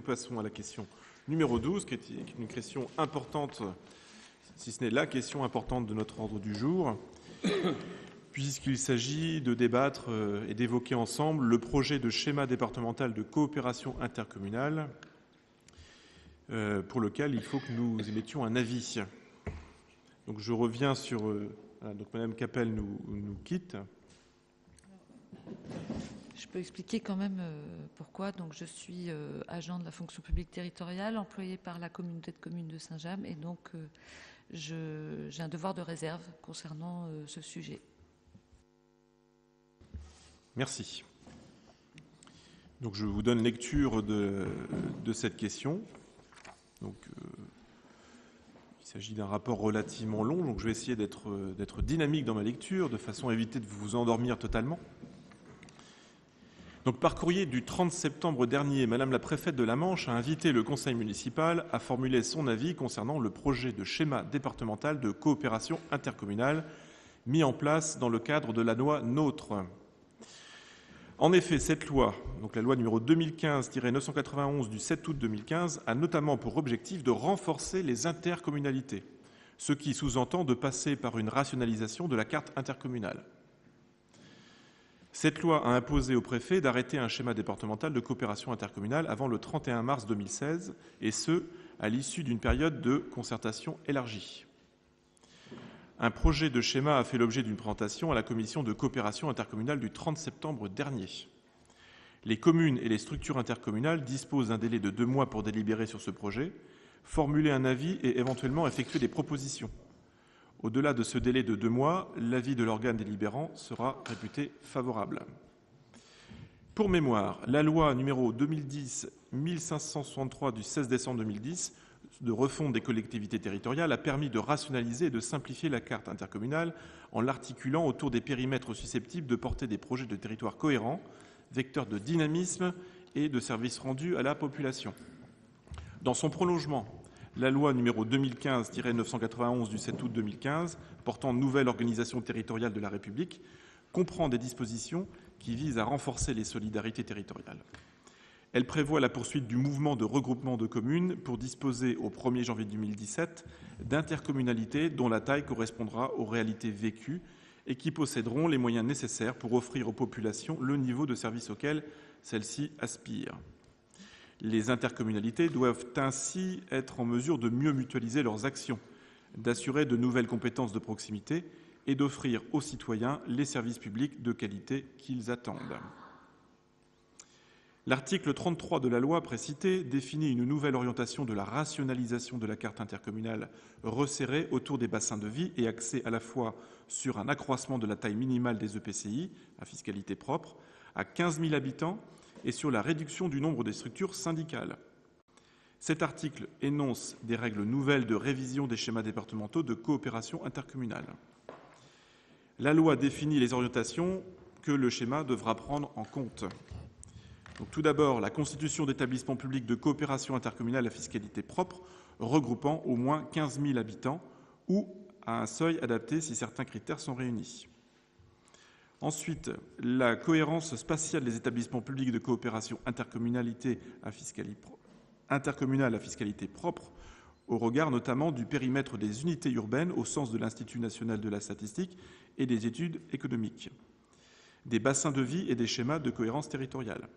nous passons à la question numéro 12, qui est une question importante, si ce n'est la question importante de notre ordre du jour, puisqu'il s'agit de débattre et d'évoquer ensemble le projet de schéma départemental de coopération intercommunale pour lequel il faut que nous émettions un avis. Donc je reviens sur... donc Madame Capel nous quitte. Je peux expliquer quand même pourquoi. Donc, je suis agent de la fonction publique territoriale, employé par la communauté de communes de Saint-James, et donc j'ai un devoir de réserve concernant ce sujet. Merci. Donc, je vous donne lecture de cette question. Donc, il s'agit d'un rapport relativement long, donc je vais essayer d'être dynamique dans ma lecture, de façon à éviter de vous endormir totalement. Donc, par courrier du 30 septembre dernier, Madame la préfète de la Manche a invité le conseil municipal à formuler son avis concernant le projet de schéma départemental de coopération intercommunale mis en place dans le cadre de la loi NOTRe. En effet, cette loi, donc la loi numéro 2015-991 du 7 août 2015, a notamment pour objectif de renforcer les intercommunalités, ce qui sous-entend de passer par une rationalisation de la carte intercommunale. Cette loi a imposé au préfet d'arrêter un schéma départemental de coopération intercommunale avant le 31 mars 2016, et ce, à l'issue d'une période de concertation élargie. Un projet de schéma a fait l'objet d'une présentation à la commission de coopération intercommunale du 30 septembre dernier. Les communes et les structures intercommunales disposent d'un délai de 2 mois pour délibérer sur ce projet, formuler un avis et éventuellement effectuer des propositions. Au-delà de ce délai de 2 mois, l'avis de l'organe délibérant sera réputé favorable. Pour mémoire, la loi numéro 2010-1563 du 16 décembre 2010 de refonte des collectivités territoriales a permis de rationaliser et de simplifier la carte intercommunale en l'articulant autour des périmètres susceptibles de porter des projets de territoire cohérents, vecteurs de dynamisme et de services rendus à la population. Dans son prolongement, la loi numéro 2015-991 du 7 août 2015 portant nouvelle organisation territoriale de la République comprend des dispositions qui visent à renforcer les solidarités territoriales. Elle prévoit la poursuite du mouvement de regroupement de communes pour disposer au 1er janvier 2017 d'intercommunalités dont la taille correspondra aux réalités vécues et qui posséderont les moyens nécessaires pour offrir aux populations le niveau de service auquel celles-ci aspirent. Les intercommunalités doivent ainsi être en mesure de mieux mutualiser leurs actions, d'assurer de nouvelles compétences de proximité et d'offrir aux citoyens les services publics de qualité qu'ils attendent. L'article 33 de la loi précitée définit une nouvelle orientation de la rationalisation de la carte intercommunale resserrée autour des bassins de vie et axée à la fois sur un accroissement de la taille minimale des EPCI, à fiscalité propre, à 15 000 habitants, et sur la réduction du nombre des structures syndicales. Cet article énonce des règles nouvelles de révision des schémas départementaux de coopération intercommunale. La loi définit les orientations que le schéma devra prendre en compte. Donc, tout d'abord, la constitution d'établissements publics de coopération intercommunale à fiscalité propre, regroupant au moins 15 000 habitants ou à un seuil adapté si certains critères sont réunis. Ensuite, la cohérence spatiale des établissements publics de coopération intercommunale à fiscalité propre, au regard notamment du périmètre des unités urbaines au sens de l'Institut national de la statistique et des études économiques, des bassins de vie et des schémas de cohérence territoriale.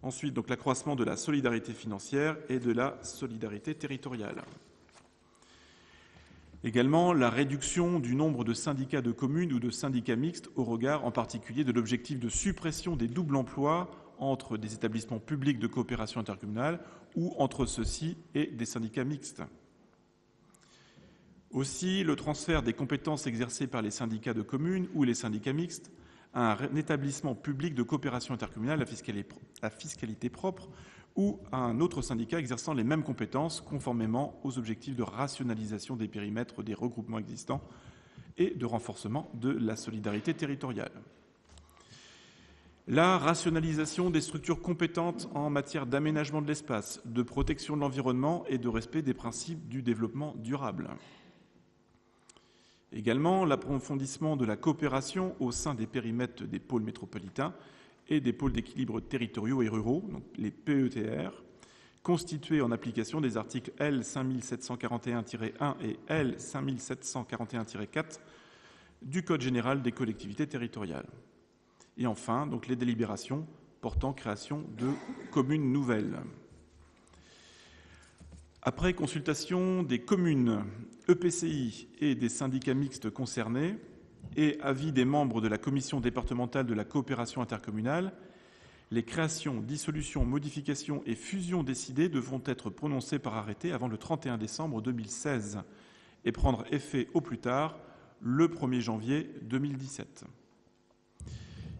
Ensuite, donc, l'accroissement de la solidarité financière et de la solidarité territoriale. Également, la réduction du nombre de syndicats de communes ou de syndicats mixtes au regard en particulier de l'objectif de suppression des doubles emplois entre des établissements publics de coopération intercommunale ou entre ceux-ci et des syndicats mixtes. Aussi, le transfert des compétences exercées par les syndicats de communes ou les syndicats mixtes à un établissement public de coopération intercommunale à fiscalité propre ou à un autre syndicat exerçant les mêmes compétences conformément aux objectifs de rationalisation des périmètres des regroupements existants et de renforcement de la solidarité territoriale. La rationalisation des structures compétentes en matière d'aménagement de l'espace, de protection de l'environnement et de respect des principes du développement durable. Également, l'approfondissement de la coopération au sein des périmètres des pôles métropolitains et des pôles d'équilibre territoriaux et ruraux, donc les PETR, constitués en application des articles L. 5741-1 et L. 5741-4 du Code général des collectivités territoriales. Et enfin, donc, les délibérations portant création de communes nouvelles. Après consultation des communes, EPCI et des syndicats mixtes concernés, et avis des membres de la commission départementale de la coopération intercommunale, les créations, dissolutions, modifications et fusions décidées devront être prononcées par arrêté avant le 31 décembre 2016 et prendre effet au plus tard le 1er janvier 2017.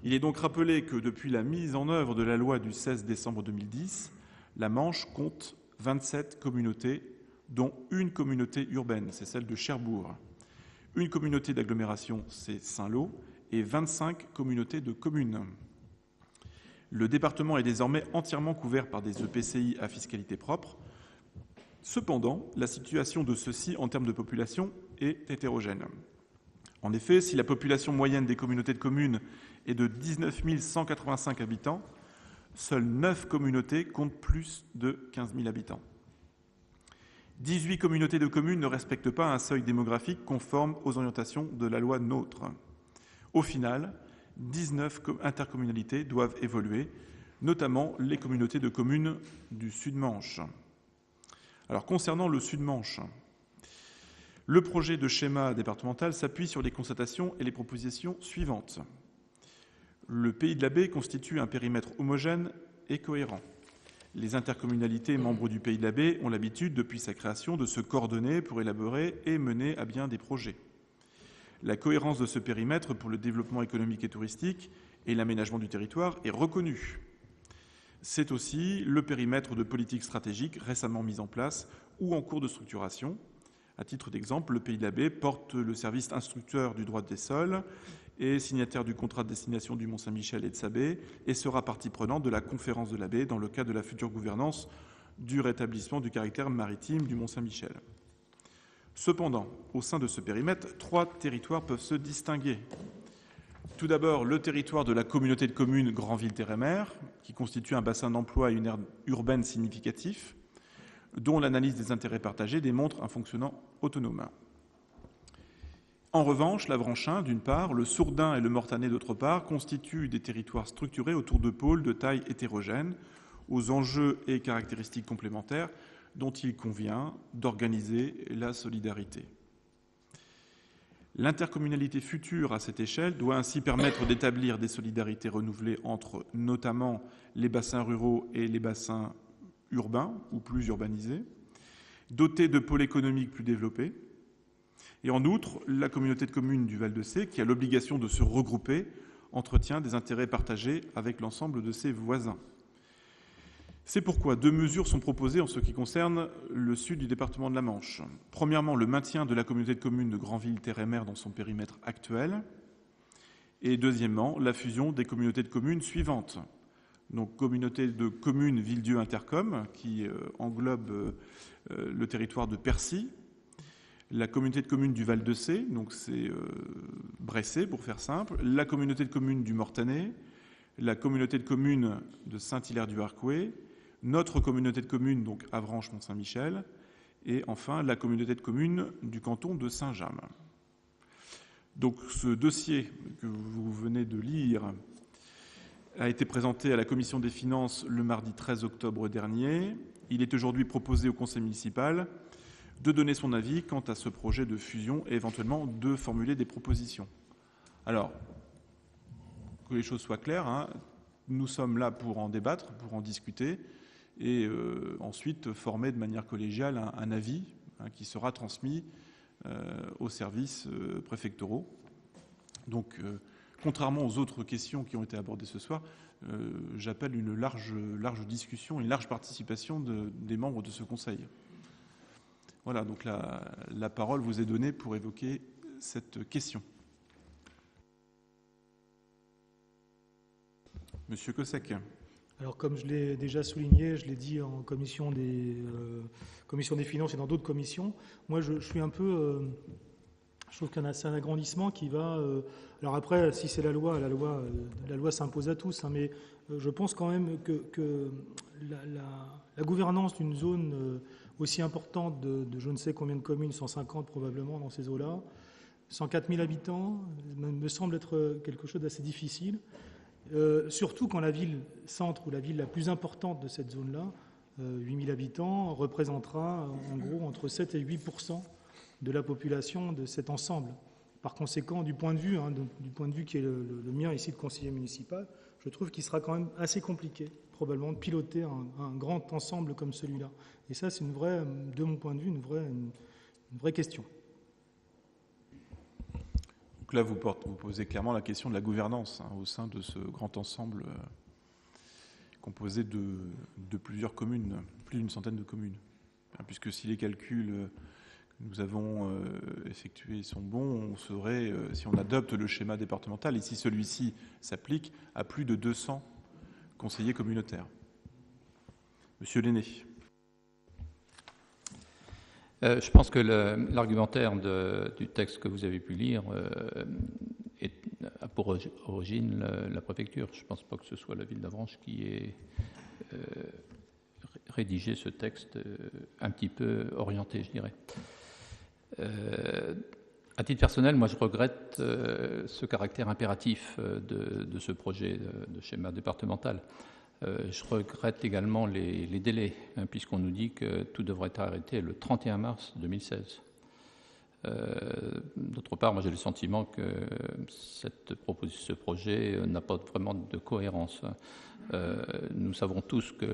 Il est donc rappelé que depuis la mise en œuvre de la loi du 16 décembre 2010, la Manche compte 27 communautés, dont une communauté urbaine, c'est celle de Cherbourg, une communauté d'agglomération, c'est Saint-Lô, et 25 communautés de communes. Le département est désormais entièrement couvert par des EPCI à fiscalité propre. Cependant, la situation de ceux-ci en termes de population est hétérogène. En effet, si la population moyenne des communautés de communes est de 19 185 habitants, seules 9 communautés comptent plus de 15 000 habitants. 18 communautés de communes ne respectent pas un seuil démographique conforme aux orientations de la loi NOTRe. Au final, 19 intercommunalités doivent évoluer, notamment les communautés de communes du Sud-Manche. Alors, concernant le Sud-Manche, le projet de schéma départemental s'appuie sur les constatations et les propositions suivantes. Le Pays de la Baie constitue un périmètre homogène et cohérent. Les intercommunalités membres du Pays de la Baie ont l'habitude, depuis sa création, de se coordonner pour élaborer et mener à bien des projets. La cohérence de ce périmètre pour le développement économique et touristique et l'aménagement du territoire est reconnue. C'est aussi le périmètre de politique stratégique récemment mis en place ou en cours de structuration. À titre d'exemple, le Pays de la Baie porte le service instructeur du droit des sols et signataire du contrat de destination du Mont-Saint-Michel et de sa baie et sera partie prenante de la conférence de la baie dans le cadre de la future gouvernance du rétablissement du caractère maritime du Mont-Saint-Michel. Cependant, au sein de ce périmètre, 3 territoires peuvent se distinguer. Tout d'abord, le territoire de la communauté de communes Granville-Terre-et-Mer, qui constitue un bassin d'emploi et une aire urbaine significatif, dont l'analyse des intérêts partagés démontre un fonctionnement autonome. En revanche, l'Avranchin, d'une part, le Sourdin et le Mortanet, d'autre part, constituent des territoires structurés autour de pôles de taille hétérogène, aux enjeux et caractéristiques complémentaires dont il convient d'organiser la solidarité. L'intercommunalité future à cette échelle doit ainsi permettre d'établir des solidarités renouvelées entre notamment les bassins ruraux et les bassins urbains ou plus urbanisés, dotés de pôles économiques plus développés. Et en outre, la communauté de communes du Val-de-Sée, qui a l'obligation de se regrouper, entretient des intérêts partagés avec l'ensemble de ses voisins. C'est pourquoi 2 mesures sont proposées en ce qui concerne le sud du département de la Manche. Premièrement, le maintien de la communauté de communes de Granville-Terre-et-Mer dans son périmètre actuel. Et deuxièmement, la fusion des communautés de communes suivantes. Donc, communauté de communes Villedieu Intercom, qui englobe le territoire de Percy. La communauté de communes du Val-de-Sée, donc c'est Bressé pour faire simple. La communauté de communes du Mortanet. La communauté de communes de Saint-Hilaire-du-Harcouët. Notre communauté de communes, donc Avranches-Mont-Saint-Michel, et enfin la communauté de communes du canton de Saint-James. Donc ce dossier que vous venez de lire a été présenté à la Commission des finances le mardi 13 octobre dernier. Il est aujourd'hui proposé au Conseil municipal de donner son avis quant à ce projet de fusion et éventuellement de formuler des propositions. Alors, que les choses soient claires, nous sommes là pour en débattre, pour en discuter, et ensuite former de manière collégiale un avis qui sera transmis aux services préfectoraux. Donc, contrairement aux autres questions qui ont été abordées ce soir, j'appelle une large discussion, une large participation des membres de ce Conseil. Voilà, donc la parole vous est donnée pour évoquer cette question. Monsieur Cossec. Alors, comme je l'ai déjà souligné, je l'ai dit en commission des finances et dans d'autres commissions, moi je suis un peu Je trouve que c'est un agrandissement qui va... alors après, si c'est la loi s'impose à tous, hein, mais je pense quand même que la gouvernance d'une zone aussi importante de je ne sais combien de communes, 150 probablement dans ces eaux-là, 104 000 habitants, me semble être quelque chose d'assez difficile. Surtout quand la ville-centre ou la ville la plus importante de cette zone-là, 8 000 habitants, représentera en gros entre 7 et 8% de la population de cet ensemble. Par conséquent, du point de vue qui est le mien ici de conseiller municipal, je trouve qu'il sera quand même assez compliqué probablement de piloter un grand ensemble comme celui-là. Et ça, c'est de mon point de vue, une vraie question. Donc là, vous posez clairement la question de la gouvernance au sein de ce grand ensemble composé de plusieurs communes, plus d'une centaine de communes. Puisque si les calculs que nous avons effectués sont bons, on serait, si on adopte le schéma départemental, et si celui-ci s'applique, à plus de 200 conseillers communautaires. Monsieur Lenné. Je pense que l'argumentaire du texte que vous avez pu lire a pour origine la préfecture. Je ne pense pas que ce soit la ville d'Avranches qui ait rédigé ce texte un petit peu orienté, je dirais. À titre personnel, moi, je regrette ce caractère impératif de ce projet de schéma départemental. Je regrette également les délais, puisqu'on nous dit que tout devrait être arrêté le 31 mars 2016. D'autre part, moi j'ai le sentiment que ce projet n'a pas vraiment de cohérence. Nous savons tous que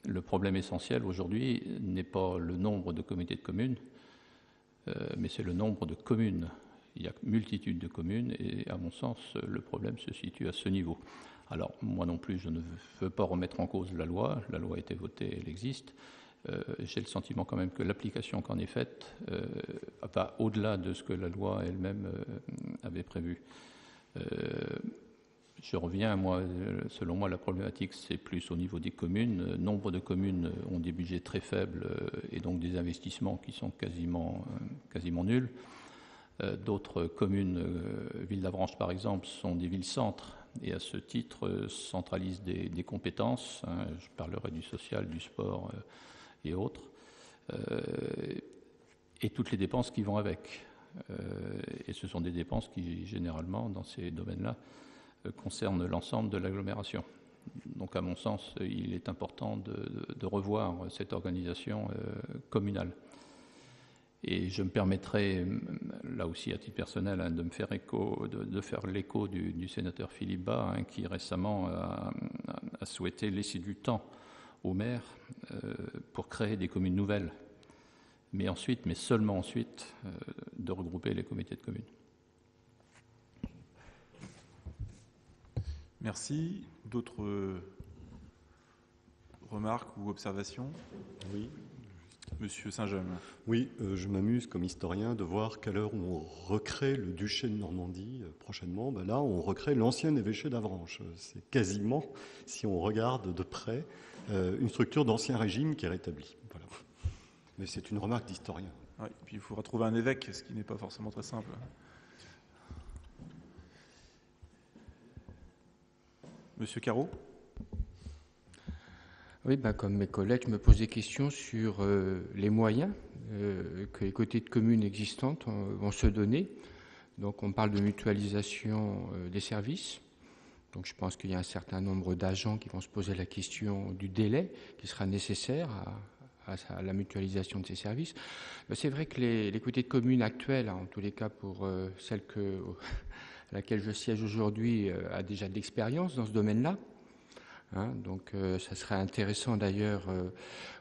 le problème essentiel aujourd'hui n'est pas le nombre de communautés de communes, mais c'est le nombre de communes. Il y a multitude de communes et à mon sens, le problème se situe à ce niveau. Alors, moi non plus, je ne veux pas remettre en cause la loi. La loi a été votée, elle existe. J'ai le sentiment quand même que l'application qu'en est faite va au-delà de ce que la loi elle-même avait prévu. Je reviens, selon moi, la problématique, c'est plus au niveau des communes. Nombre de communes ont des budgets très faibles et donc des investissements qui sont quasiment nuls. D'autres communes, Ville d'Avranches par exemple, sont des villes-centres et à ce titre centralisent des compétences. Je parlerai du social, du sport et autres, et toutes les dépenses qui vont avec. Et ce sont des dépenses qui, généralement, dans ces domaines-là, concernent l'ensemble de l'agglomération. Donc, à mon sens, il est important de revoir cette organisation communale. Et je me permettrai, là aussi à titre personnel, de me faire l'écho du sénateur Philippe Bas, qui récemment a souhaité laisser du temps aux maires pour créer des communes nouvelles, mais seulement ensuite, de regrouper les comités de communes. Merci. D'autres remarques ou observations ? Oui. Monsieur Saint-James. Oui, je m'amuse comme historien de voir qu'à l'heure où on recrée le duché de Normandie prochainement, là on recrée l'ancien évêché d'Avranches. C'est quasiment, si on regarde de près, une structure d'ancien régime qui est rétablie. Voilà. Mais c'est une remarque d'historien. Oui, puis il faudra trouver un évêque, ce qui n'est pas forcément très simple. Monsieur Carreau. Oui, comme mes collègues, je me pose des questions sur les moyens que les comités de communes existantes vont se donner. Donc, on parle de mutualisation des services. Donc, je pense qu'il y a un certain nombre d'agents qui vont se poser la question du délai qui sera nécessaire à la mutualisation de ces services. C'est vrai que les comités de communes actuels, en tous les cas pour celle à laquelle je siège aujourd'hui, a déjà de l'expérience dans ce domaine-là. Donc, ça serait intéressant d'ailleurs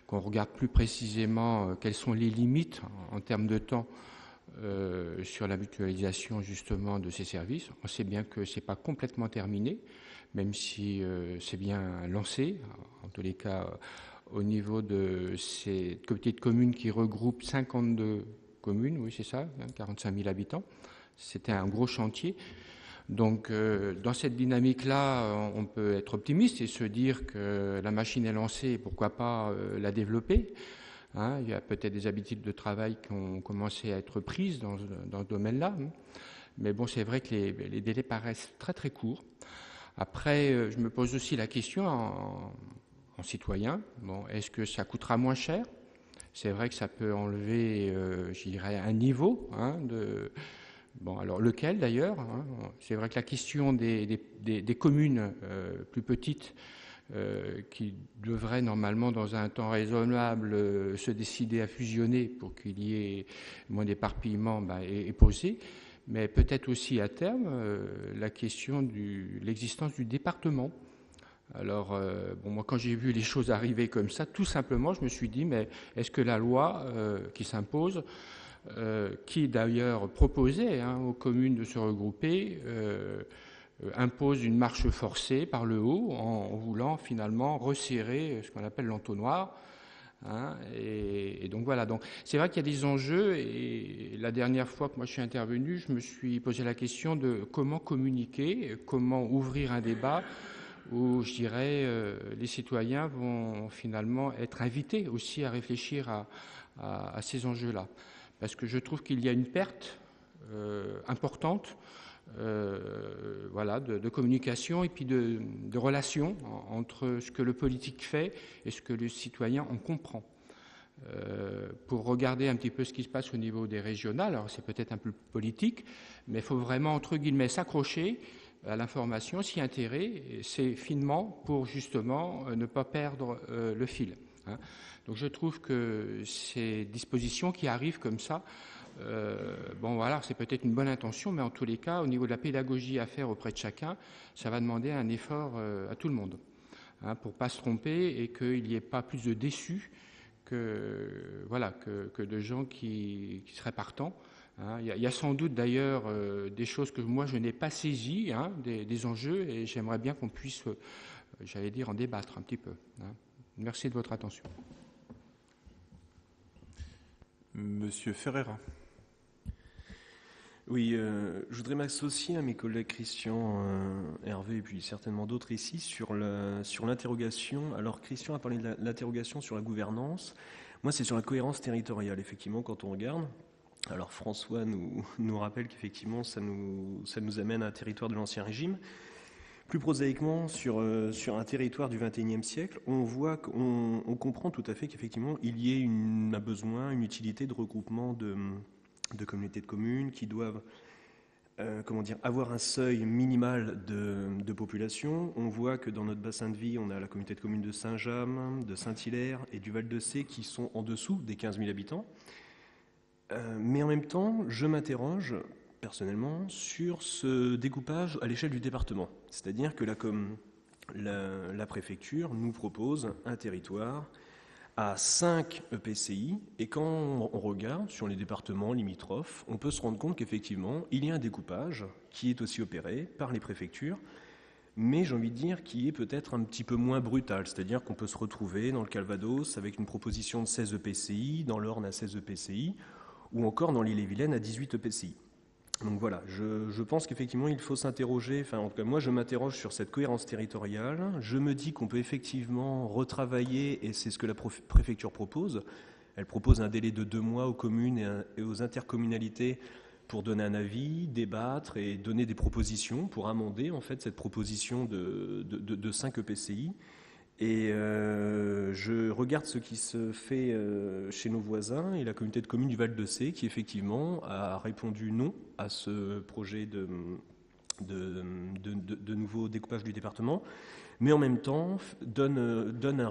qu'on regarde plus précisément quelles sont les limites en termes de temps sur la mutualisation justement de ces services. On sait bien que ce n'est pas complètement terminé, même si c'est bien lancé, en tous les cas au niveau de ces comités de communes qui regroupent 52 communes, oui c'est ça, 45 000 habitants. C'était un gros chantier. Donc, dans cette dynamique-là, on peut être optimiste et se dire que la machine est lancée, pourquoi pas la développer. Hein, il y a peut-être des habitudes de travail qui ont commencé à être prises dans ce domaine-là. Hein. Mais bon, c'est vrai que les délais paraissent très très courts. Après, je me pose aussi la question en citoyen, bon, est-ce que ça coûtera moins cher ? C'est vrai que ça peut enlever, je dirais, un niveau. Hein, bon, alors lequel d'ailleurs, hein ? C'est vrai que la question des communes plus petites qui devraient normalement, dans un temps raisonnable, se décider à fusionner pour qu'il y ait moins d'éparpillement, est posée. Mais peut-être aussi à terme la question de l'existence du département. Alors, moi, quand j'ai vu les choses arriver comme ça, tout simplement, je me suis dit, mais est-ce que la loi qui s'impose, qui d'ailleurs proposait aux communes de se regrouper, impose une marche forcée par le haut en voulant finalement resserrer ce qu'on appelle l'entonnoir. Hein, et donc voilà, donc c'est vrai qu'il y a des enjeux, et la dernière fois que moi je suis intervenu, je me suis posé la question de comment communiquer, comment ouvrir un débat où je dirais les citoyens vont finalement être invités aussi à réfléchir à ces enjeux-là. Parce que je trouve qu'il y a une perte importante de communication et puis de relation entre ce que le politique fait et ce que le citoyen en comprend. Pour regarder un petit peu ce qui se passe au niveau des régionales, alors c'est peut-être un peu politique, mais il faut vraiment, entre guillemets, s'accrocher à l'information, s'y intéresser, c'est finement pour justement ne pas perdre le fil. Hein. Donc je trouve que ces dispositions qui arrivent comme ça, c'est peut-être une bonne intention, mais en tous les cas, au niveau de la pédagogie à faire auprès de chacun, ça va demander un effort à tout le monde, hein, pour ne pas se tromper et qu'il n'y ait pas plus de déçus que de gens qui seraient partants. Hein. Il y a sans doute d'ailleurs des choses que moi je n'ai pas saisies, hein, des enjeux, et j'aimerais bien qu'on puisse, en débattre un petit peu. Hein. Merci de votre attention. Monsieur Ferreira. Oui, je voudrais m'associer à mes collègues Christian, Hervé et puis certainement d'autres ici sur l'interrogation. Alors Christian a parlé de l'interrogation sur la gouvernance. Moi, c'est sur la cohérence territoriale, effectivement, quand on regarde. Alors François nous rappelle qu'effectivement, ça nous amène à un territoire de l'Ancien Régime. Plus prosaïquement, sur un territoire du XXIe siècle, on voit qu'on comprend tout à fait qu'effectivement, il y ait un besoin, une utilité de regroupement de communautés de communes qui doivent avoir un seuil minimal de population. On voit que dans notre bassin de vie, on a la communauté de communes de Saint-James, de Saint-Hilaire et du Val-de-Sée qui sont en dessous des 15 000 habitants. Mais en même temps, je m'interroge personnellement sur ce découpage à l'échelle du département. C'est-à-dire que la préfecture nous propose un territoire à 5 EPCI, et quand on regarde sur les départements limitrophes, on peut se rendre compte qu'effectivement, il y a un découpage qui est aussi opéré par les préfectures, mais j'ai envie de dire qui est peut-être un petit peu moins brutal, c'est-à-dire qu'on peut se retrouver dans le Calvados avec une proposition de 16 EPCI, dans l'Orne à 16 EPCI, ou encore dans l'Ille-et-Vilaine à 18 EPCI. Donc voilà, je pense qu'effectivement il faut s'interroger, en tout cas moi je m'interroge sur cette cohérence territoriale, je me dis qu'on peut effectivement retravailler, et c'est ce que la préfecture propose. Elle propose un délai de 2 mois aux communes et aux intercommunalités pour donner un avis, débattre et donner des propositions pour amender en fait cette proposition de 5 EPCI. Et je regarde ce qui se fait chez nos voisins et la communauté de communes du Val-de-Sée qui effectivement a répondu non à ce projet de nouveau découpage du département, mais en même temps donne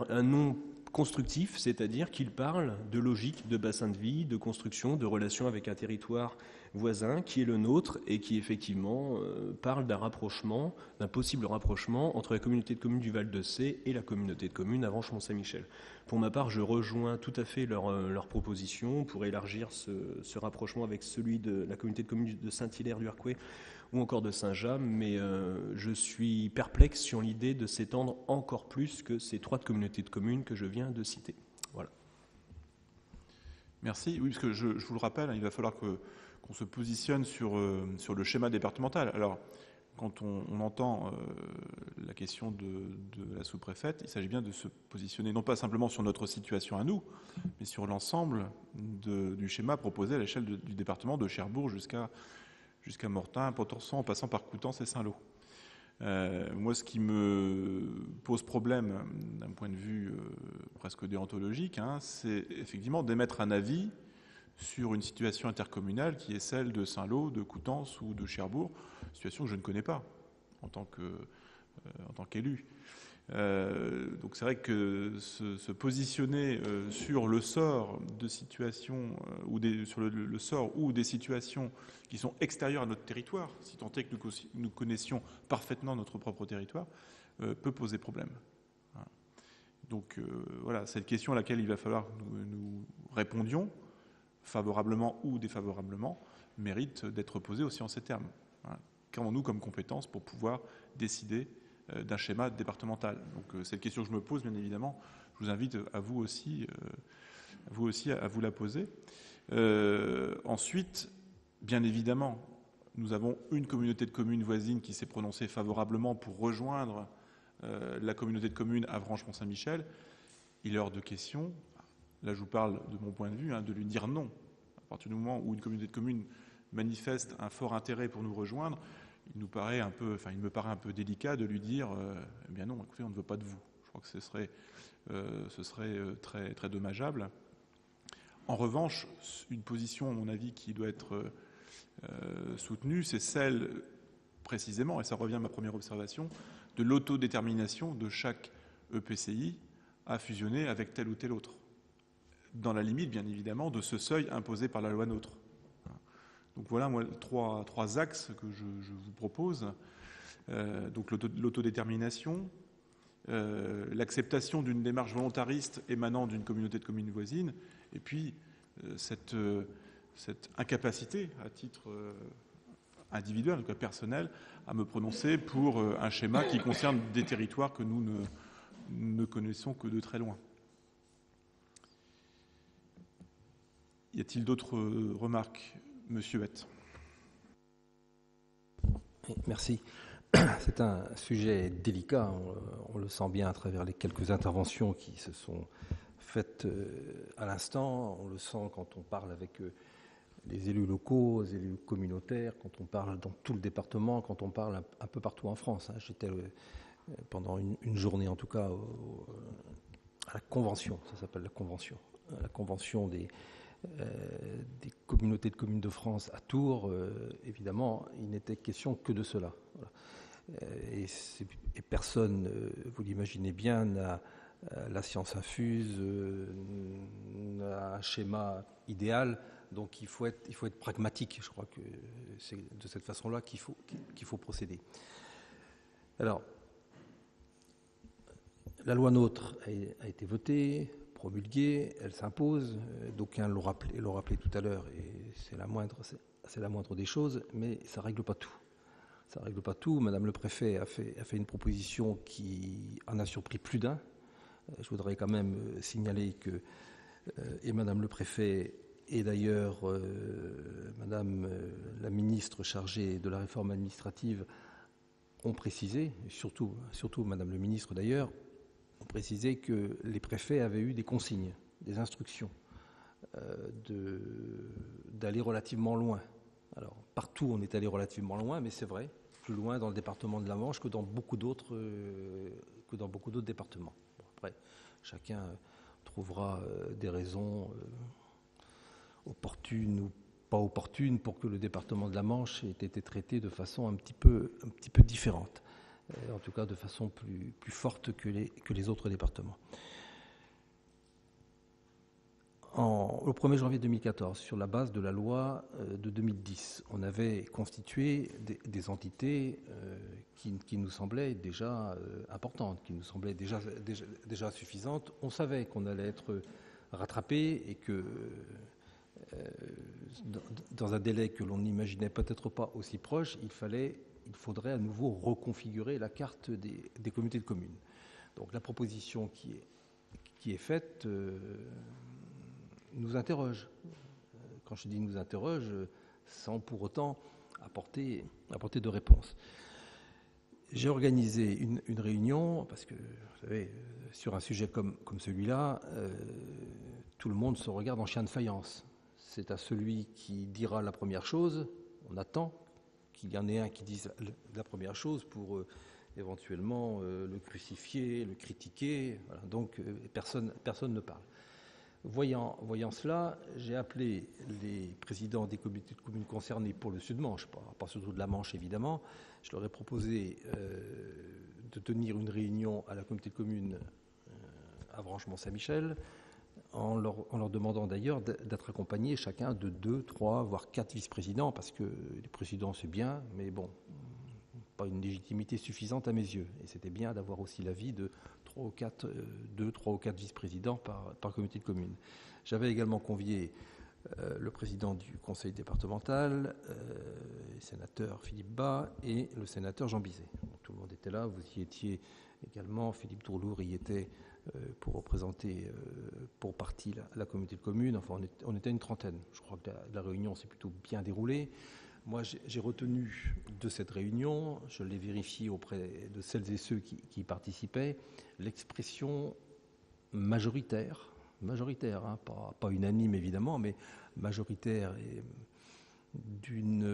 un non constructif, c'est-à-dire qu'il parle de logique de bassin de vie, de construction, de relation avec un territoire voisin qui est le nôtre et qui effectivement parle d'un rapprochement, d'un possible rapprochement entre la communauté de communes du Val-de-Sée et la communauté de communes Avranches-Mont-Saint-Michel. Pour ma part, je rejoins tout à fait leur proposition pour élargir ce rapprochement avec celui de la communauté de communes de Saint-Hilaire-du-Harcouët ou encore de Saint-James, mais je suis perplexe sur l'idée de s'étendre encore plus que ces 3 communautés de communes que je viens de citer. Voilà. Merci. Oui, parce que je vous le rappelle, il va falloir qu'on se positionne sur le schéma départemental. Alors, quand on entend la question de la sous-préfète, il s'agit bien de se positionner non pas simplement sur notre situation à nous, mais sur l'ensemble du schéma proposé à l'échelle du département de Cherbourg jusqu'à Mortain, Pontorson, en passant par Coutances et Saint-Lô. Moi, ce qui me pose problème d'un point de vue presque déontologique, c'est effectivement d'émettre un avis sur une situation intercommunale qui est celle de Saint-Lô, de Coutances ou de Cherbourg, situation que je ne connais pas en tant qu'élu. Donc c'est vrai que se positionner sur le sort de situations sur le sort ou des situations qui sont extérieures à notre territoire, si tant est que nous connaissions parfaitement notre propre territoire, peut poser problème. Donc voilà, cette question à laquelle il va falloir que nous répondions, favorablement ou défavorablement, mérite d'être posée aussi en ces termes. Qu'avons-nous comme compétences pour pouvoir décider d'un schéma départemental? Donc cette question que je me pose, bien évidemment, je vous invite à vous aussi à vous la poser. Ensuite, bien évidemment, nous avons une communauté de communes voisines qui s'est prononcée favorablement pour rejoindre la communauté de communes Avranches-Mont-Saint-Michel. Il est hors de question, là je vous parle de mon point de vue, de lui dire non. À partir du moment où une communauté de communes manifeste un fort intérêt pour nous rejoindre, il me paraît un peu délicat de lui dire eh bien non, écoutez, on ne veut pas de vous. Je crois que ce serait très, très dommageable. En revanche, une position, à mon avis, qui doit être soutenue, c'est celle, précisément, et ça revient à ma première observation, de l'autodétermination de chaque EPCI à fusionner avec tel ou tel autre, dans la limite, bien évidemment, de ce seuil imposé par la loi NOTRe. Donc voilà, moi, trois axes que je vous propose. Donc l'autodétermination, l'acceptation d'une démarche volontariste émanant d'une communauté de communes voisines, et puis cette incapacité, à titre individuel, en tout cas personnel, à me prononcer pour un schéma qui concerne des territoires que nous ne connaissons que de très loin. Y a-t-il d'autres remarques, Monsieur Huette? Merci. C'est un sujet délicat, on le sent bien à travers les quelques interventions qui se sont faites à l'instant. On le sent quand on parle avec les élus locaux, les élus communautaires, quand on parle dans tout le département, quand on parle un peu partout en France. J'étais pendant une journée en tout cas à la convention, ça s'appelle la convention des communautés de communes de France à Tours. Évidemment, il n'était question que de cela. Voilà. Et personne, vous l'imaginez bien, n'a la science infuse, n'a un schéma idéal. Donc il faut être pragmatique. Je crois que c'est de cette façon-là qu'il faut procéder. Alors, la loi NOTRe a été votée, promulguée, elle s'impose. D'aucuns l'ont rappelé tout à l'heure, et c'est la moindre des choses, mais ça ne règle pas tout. Ça ne règle pas tout. Madame le préfet a fait une proposition qui en a surpris plus d'un. Je voudrais quand même signaler que et Madame le préfet et d'ailleurs Madame la ministre chargée de la réforme administrative ont précisé, surtout Madame le ministre d'ailleurs, ont précisé que les préfets avaient eu des consignes, des instructions d'aller relativement loin. Alors, partout, on est allé relativement loin, mais c'est vrai, plus loin dans le département de la Manche que dans beaucoup d'autres départements. Bon, après, chacun trouvera des raisons opportunes ou pas opportunes pour que le département de la Manche ait été traité de façon un petit peu différente. En tout cas de façon plus forte que les autres départements. Au 1er janvier 2014, sur la base de la loi de 2010, on avait constitué des entités qui nous semblaient déjà importantes, qui nous semblaient déjà suffisantes. On savait qu'on allait être rattrapé et que dans un délai que l'on n'imaginait peut-être pas aussi proche, il faudrait à nouveau reconfigurer la carte des communautés de communes. Donc la proposition qui est faite nous interroge. Quand je dis nous interroge, sans pour autant apporter de réponse. J'ai organisé une réunion, parce que, vous savez, sur un sujet comme celui-là, tout le monde se regarde en chien de faïence. C'est à celui qui dira la première chose, on attend qu'il y en ait un qui dise la première chose pour éventuellement le crucifier, le critiquer. Voilà. Donc personne ne parle. Voyant cela, j'ai appelé les présidents des comités de communes concernés pour le Sud-Manche, pas surtout de la Manche évidemment. Je leur ai proposé de tenir une réunion à la communauté de communes Avranches-Mont-Saint-Michel, en leur demandant d'ailleurs d'être accompagnés chacun de 2, 3, voire 4 vice-présidents, parce que les présidents c'est bien, mais bon, pas une légitimité suffisante à mes yeux. Et c'était bien d'avoir aussi l'avis de 3 ou 4 vice-présidents par comité de communes. J'avais également convié le président du conseil départemental, le sénateur Philippe Bas et le sénateur Jean Bizet. Tout le monde était là, vous y étiez également, Philippe Tourlour y était pour représenter pour partie la communauté de communes. Enfin, on était une trentaine. Je crois que la réunion s'est plutôt bien déroulée. Moi, j'ai retenu de cette réunion, je l'ai vérifié auprès de celles et ceux qui y participaient, l'expression majoritaire, hein, pas unanime évidemment, mais majoritaire, d'une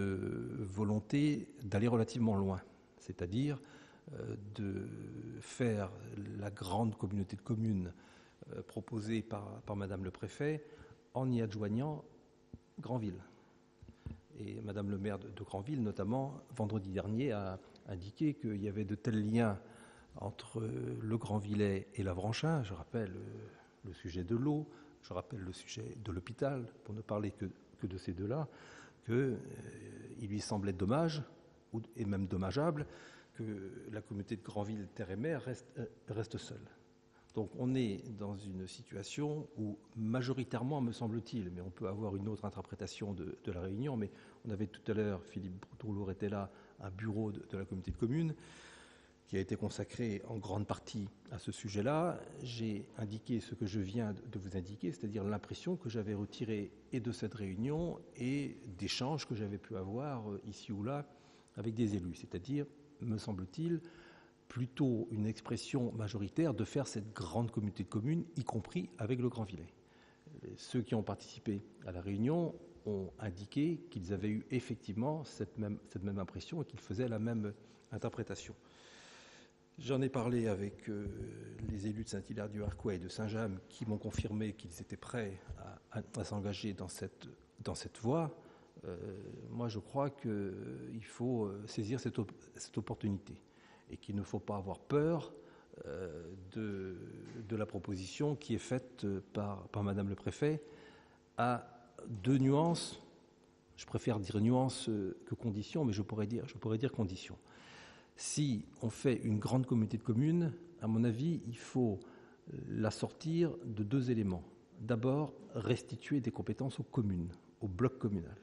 volonté d'aller relativement loin, c'est-à-dire de faire la grande communauté de communes proposée par Madame le Préfet en y adjoignant Granville. Et Madame le maire de Granville, notamment, vendredi dernier, a indiqué qu'il y avait de tels liens entre le Granvillais et l'Avranchin. Je rappelle le sujet de l'eau, je rappelle le sujet de l'hôpital, pour ne parler que de ces deux-là, qu'il lui semblait dommage, et même dommageable, que la communauté de Granville, terre et mer, reste seule. Donc on est dans une situation où majoritairement, me semble-t-il, mais on peut avoir une autre interprétation de la réunion, mais on avait tout à l'heure, Philippe Tourlour était là, un bureau de la communauté de communes qui a été consacré en grande partie à ce sujet-là. J'ai indiqué ce que je viens de vous indiquer, c'est-à-dire l'impression que j'avais retirée et de cette réunion et d'échanges que j'avais pu avoir ici ou là avec des élus, c'est-à-dire, me semble-t-il, plutôt une expression majoritaire de faire cette grande communauté de communes, y compris avec le Granvillais. Ceux qui ont participé à la réunion ont indiqué qu'ils avaient eu effectivement cette même impression et qu'ils faisaient la même interprétation. J'en ai parlé avec les élus de Saint-Hilaire-du-Harcouët et de Saint-James qui m'ont confirmé qu'ils étaient prêts à s'engager dans cette voie. Moi, je crois qu'il faut saisir cette opportunité et qu'il ne faut pas avoir peur de la proposition qui est faite par Madame le Préfet à 2 nuances. Je préfère dire nuances que conditions, mais je pourrais dire conditions. Si on fait une grande communauté de communes, à mon avis, il faut la sortir de 2 éléments. D'abord, restituer des compétences aux communes, au bloc communal.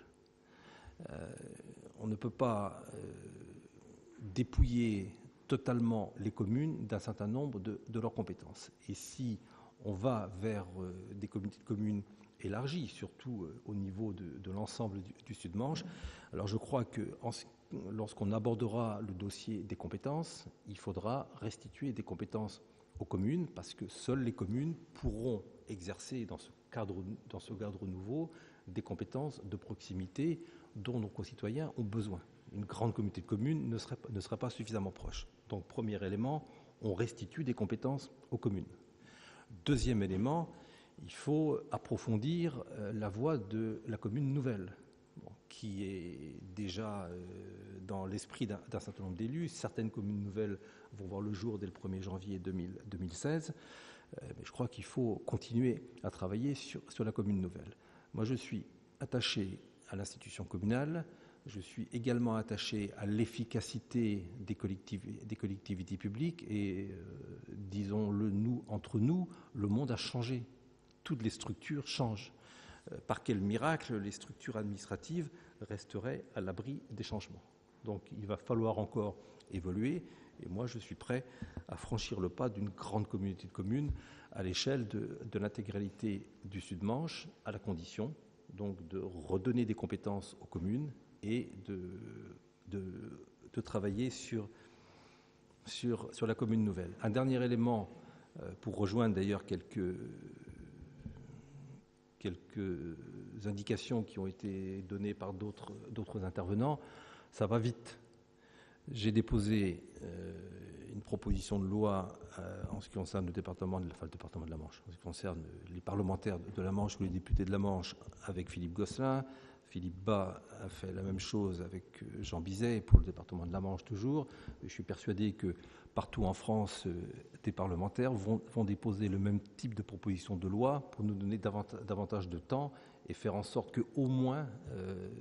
On ne peut pas dépouiller totalement les communes d'un certain nombre de leurs compétences. Et si on va vers des communautés de communes élargies, surtout au niveau de l'ensemble du Sud-Manche, alors je crois que lorsqu'on abordera le dossier des compétences, il faudra restituer des compétences aux communes, parce que seules les communes pourront exercer dans ce cadre nouveau des compétences de proximité dont nos concitoyens ont besoin. Une grande communauté de communes ne serait pas suffisamment proche. Donc, premier élément, on restitue des compétences aux communes. Deuxième élément, il faut approfondir la voie de la commune nouvelle, qui est déjà dans l'esprit d'un certain nombre d'élus. Certaines communes nouvelles vont voir le jour dès le 1er janvier 2016. Mais je crois qu'il faut continuer à travailler sur la commune nouvelle. Moi, je suis attaché à l'institution communale. Je suis également attaché à l'efficacité des collectivités publiques et, disons-le entre nous, le monde a changé. Toutes les structures changent. Par quel miracle les structures administratives resteraient à l'abri des changements? Donc il va falloir encore évoluer et moi je suis prêt à franchir le pas d'une grande communauté de communes à l'échelle de l'intégralité du Sud-Manche, à la condition donc de redonner des compétences aux communes et de travailler sur sur la commune nouvelle. Un dernier élément, pour rejoindre d'ailleurs quelques indications qui ont été données par d'autres intervenants, ça va vite. J'ai déposé une proposition de loi en ce qui concerne le département de la Manche, en ce qui concerne les parlementaires de la Manche ou les députés de la Manche avec Philippe Gosselin. Philippe Bas a fait la même chose avec Jean Bizet pour le département de la Manche toujours. Je suis persuadé que partout en France, des parlementaires vont déposer le même type de proposition de loi pour nous donner davantage de temps et faire en sorte qu'au moins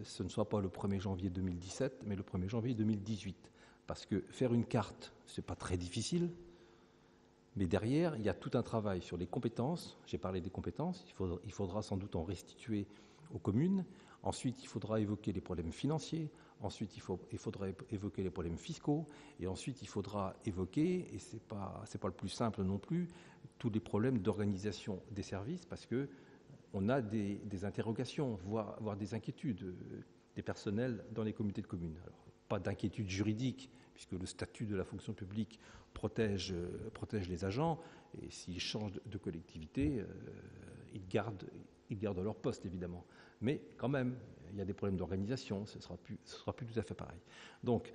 ce ne soit pas le 1er janvier 2017, mais le 1er janvier 2018. Parce que faire une carte, ce n'est pas très difficile, mais derrière, il y a tout un travail sur les compétences. J'ai parlé des compétences, il faudra sans doute en restituer aux communes. Ensuite, il faudra évoquer les problèmes financiers. Ensuite, il faudra évoquer les problèmes fiscaux. Et ensuite, il faudra évoquer, et ce n'est pas le plus simple non plus, tous les problèmes d'organisation des services, parce qu'on a des interrogations, voire des inquiétudes des personnels dans les communautés de communes. Alors, pas d'inquiétude juridique, puisque le statut de la fonction publique protège les agents, et s'ils changent de collectivité, ils gardent leur poste, évidemment. Mais quand même, il y a des problèmes d'organisation, ce sera plus tout à fait pareil. Donc,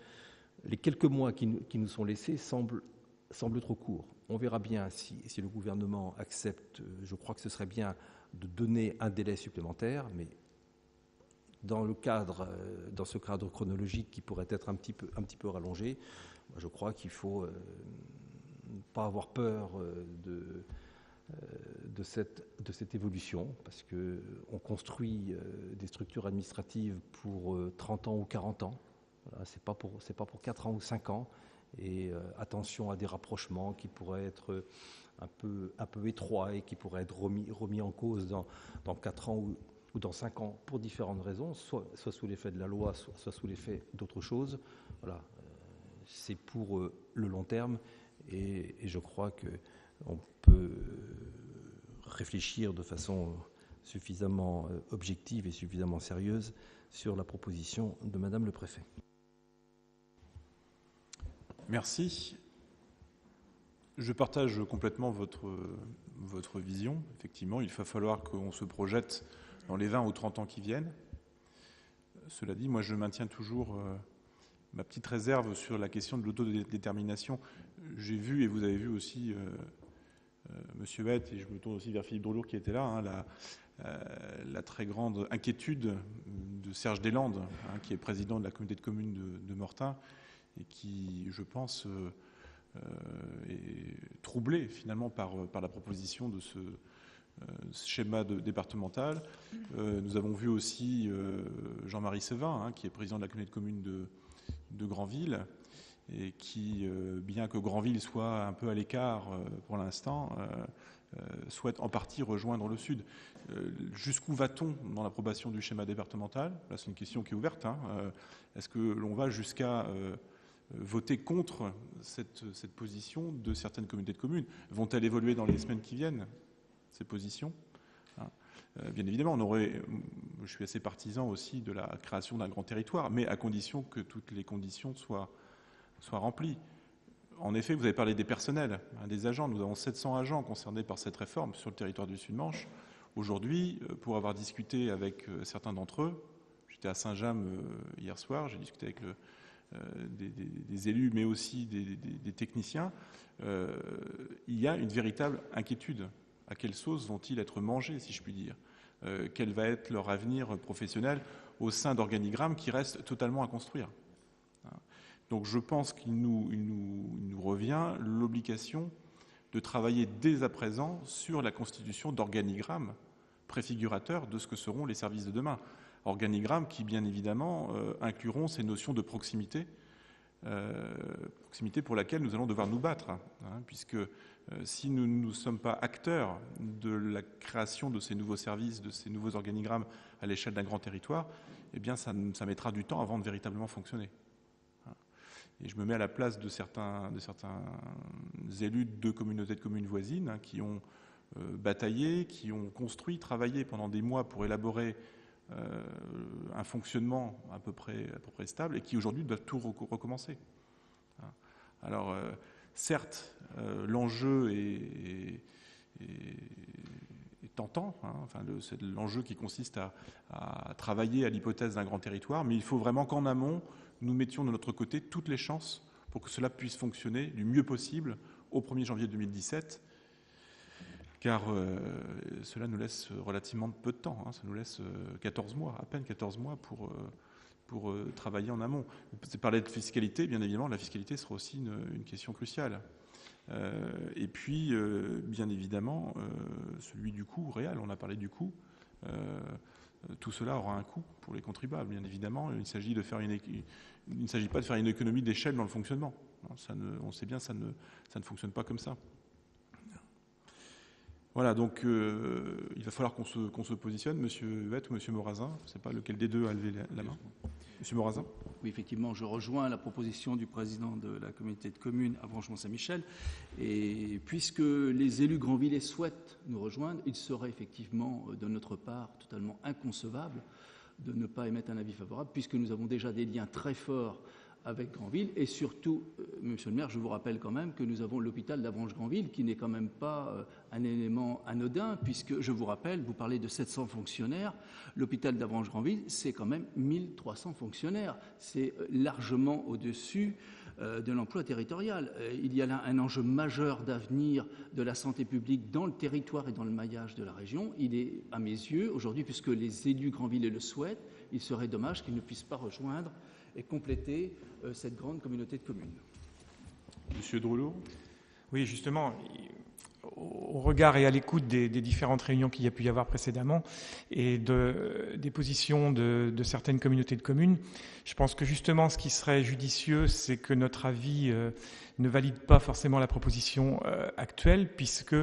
les quelques mois qui nous sont laissés semblent trop courts. On verra bien si le gouvernement accepte. Je crois que ce serait bien de donner un délai supplémentaire, mais dans ce cadre chronologique qui pourrait être un petit peu rallongé, je crois qu'il faut pas avoir peur de cette évolution, parce qu'on construit des structures administratives pour 30 ans ou 40 ans. Voilà, c'est pas pour 4 ans ou 5 ans. Et attention à des rapprochements qui pourraient être un peu étroits et qui pourraient être remis en cause dans 4 ans ou dans 5 ans pour différentes raisons, soit sous l'effet de la loi, soit sous l'effet d'autres choses. Voilà, c'est pour le long terme, et je crois qu'on peut réfléchir de façon suffisamment objective et suffisamment sérieuse sur la proposition de Madame le Préfet. Merci. Je partage complètement votre vision. Effectivement, il va falloir qu'on se projette dans les 20 ou 30 ans qui viennent. Cela dit, moi je maintiens toujours ma petite réserve sur la question de l'autodétermination. J'ai vu, et vous avez vu aussi, Monsieur Huette, et je me tourne aussi vers Philippe Droulour qui était là, la très grande inquiétude de Serge Deslandes, qui est président de la communauté de communes de Mortain, et qui, je pense, est troublé finalement par la proposition de ce schéma départemental. Nous avons vu aussi Jean-Marie Sevin, qui est président de la communauté de communes de Granville, et qui, bien que Granville soit un peu à l'écart pour l'instant, souhaite en partie rejoindre le Sud. Jusqu'où va-t-on dans l'approbation du schéma départemental ? Là, c'est une question qui est ouverte. Est-ce que l'on va jusqu'à voter contre cette position de certaines communautés de communes ? Vont-elles évoluer dans les semaines qui viennent, ces positions ? Bien évidemment, je suis assez partisan aussi de la création d'un grand territoire, mais à condition que toutes les conditions soient remplies. En effet, vous avez parlé des personnels, des agents. Nous avons 700 agents concernés par cette réforme sur le territoire du Sud-Manche. Aujourd'hui, pour avoir discuté avec certains d'entre eux, j'étais à Saint-James hier soir, j'ai discuté avec des élus, mais aussi des techniciens, il y a une véritable inquiétude. À quelle sauce vont-ils être mangés, si je puis dire ? Quel va être leur avenir professionnel au sein d'organigrammes qui restent totalement à construire ? Donc je pense qu'il nous revient l'obligation de travailler dès à présent sur la constitution d'organigrammes préfigurateurs de ce que seront les services de demain. Organigrammes qui, bien évidemment, incluront ces notions de proximité, proximité pour laquelle nous allons devoir nous battre, puisque si nous ne sommes pas acteurs de la création de ces nouveaux services, de ces nouveaux organigrammes à l'échelle d'un grand territoire, eh bien ça mettra du temps avant de véritablement fonctionner. Et je me mets à la place de certains élus de communautés de communes voisines qui ont bataillé, qui ont construit, travaillé pendant des mois pour élaborer un fonctionnement à peu près stable et qui aujourd'hui doivent tout recommencer. Alors, certes, l'enjeu est tentant, hein, enfin, c'est l'enjeu qui consiste à travailler à l'hypothèse d'un grand territoire, mais il faut vraiment qu'en amont, nous mettions de notre côté toutes les chances pour que cela puisse fonctionner du mieux possible au 1er janvier 2017, car cela nous laisse relativement peu de temps, hein, ça nous laisse 14 mois, à peine 14 mois pour travailler en amont. Vous parlez de fiscalité, bien évidemment, la fiscalité sera aussi une question cruciale. Et puis, bien évidemment, celui du coût réel, on a parlé du coût, tout cela aura un coût pour les contribuables, bien évidemment. Il ne s'agit pas de faire une économie d'échelle dans le fonctionnement. On sait bien, ça ne fonctionne pas comme ça. Voilà, donc il va falloir qu'on se positionne. Monsieur Huette ou Monsieur Morazin, je ne sais pas lequel des deux a levé la main. Monsieur Morazin. Oui, effectivement, je rejoins la proposition du président de la communauté de communes Avranches-Mont-Saint-Michel. Et puisque les élus Grandvillais souhaitent nous rejoindre, il serait effectivement de notre part totalement inconcevable de ne pas émettre un avis favorable, puisque nous avons déjà des liens très forts avec Granville. Et surtout, monsieur le maire, je vous rappelle quand même que nous avons l'hôpital d'Avranches-Granville, qui n'est quand même pas un élément anodin, puisque, je vous rappelle, vous parlez de 700 fonctionnaires, l'hôpital d'Avranches-Granville, c'est quand même 1300 fonctionnaires. C'est largement au-dessus de l'emploi territorial. Il y a là un enjeu majeur d'avenir de la santé publique dans le territoire et dans le maillage de la région. Il est, à mes yeux, aujourd'hui, puisque les élus Grandvillais le souhaitent, il serait dommage qu'ils ne puissent pas rejoindre et compléter cette grande communauté de communes. Monsieur Droulour. Oui, justement, au regard et à l'écoute des différentes réunions qu'il y a pu y avoir précédemment et des positions de certaines communautés de communes, je pense que justement ce qui serait judicieux, c'est que notre avis ne valide pas forcément la proposition actuelle, puisque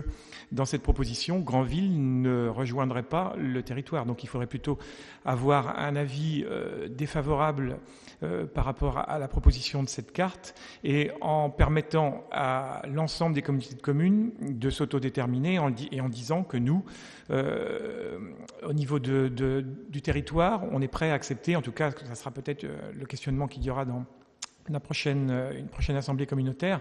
dans cette proposition, Granville ne rejoindrait pas le territoire. Donc il faudrait plutôt avoir un avis défavorable par rapport à la proposition de cette carte, et en permettant à l'ensemble des communautés de communes de s'autodéterminer et en disant que nous, au niveau du territoire, on est prêt à accepter, en tout cas, ça sera peut-être le questionnement qu'il y aura dans une prochaine assemblée communautaire,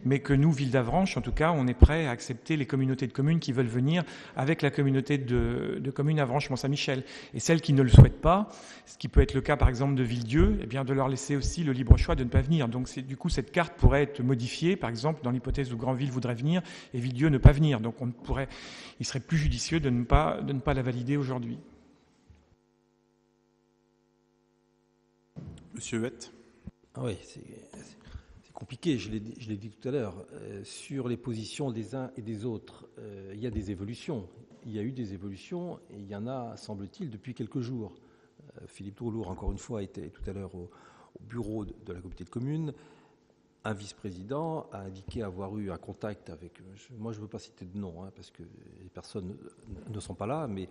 mais que nous, Ville d'Avranches, en tout cas, on est prêt à accepter les communautés de communes qui veulent venir avec la communauté de communes Avranches-Mont-Saint-Michel. Et celles qui ne le souhaitent pas, ce qui peut être le cas par exemple de Villedieu, eh bien de leur laisser aussi le libre choix de ne pas venir. Donc du coup, cette carte pourrait être modifiée, par exemple, dans l'hypothèse où Granville voudrait venir et Villedieu ne pas venir. Donc il serait plus judicieux de ne pas la valider aujourd'hui. Monsieur Huette. Oui, c'est compliqué, je l'ai dit tout à l'heure. Sur les positions des uns et des autres, il y a des évolutions. Il y a eu des évolutions et il y en a, semble-t-il, depuis quelques jours. Philippe Droulour, encore une fois, était tout à l'heure au bureau de la communauté de communes. Un vice-président a indiqué avoir eu un contact avec... Moi, je ne veux pas citer de nom, parce que les personnes ne sont pas là, mais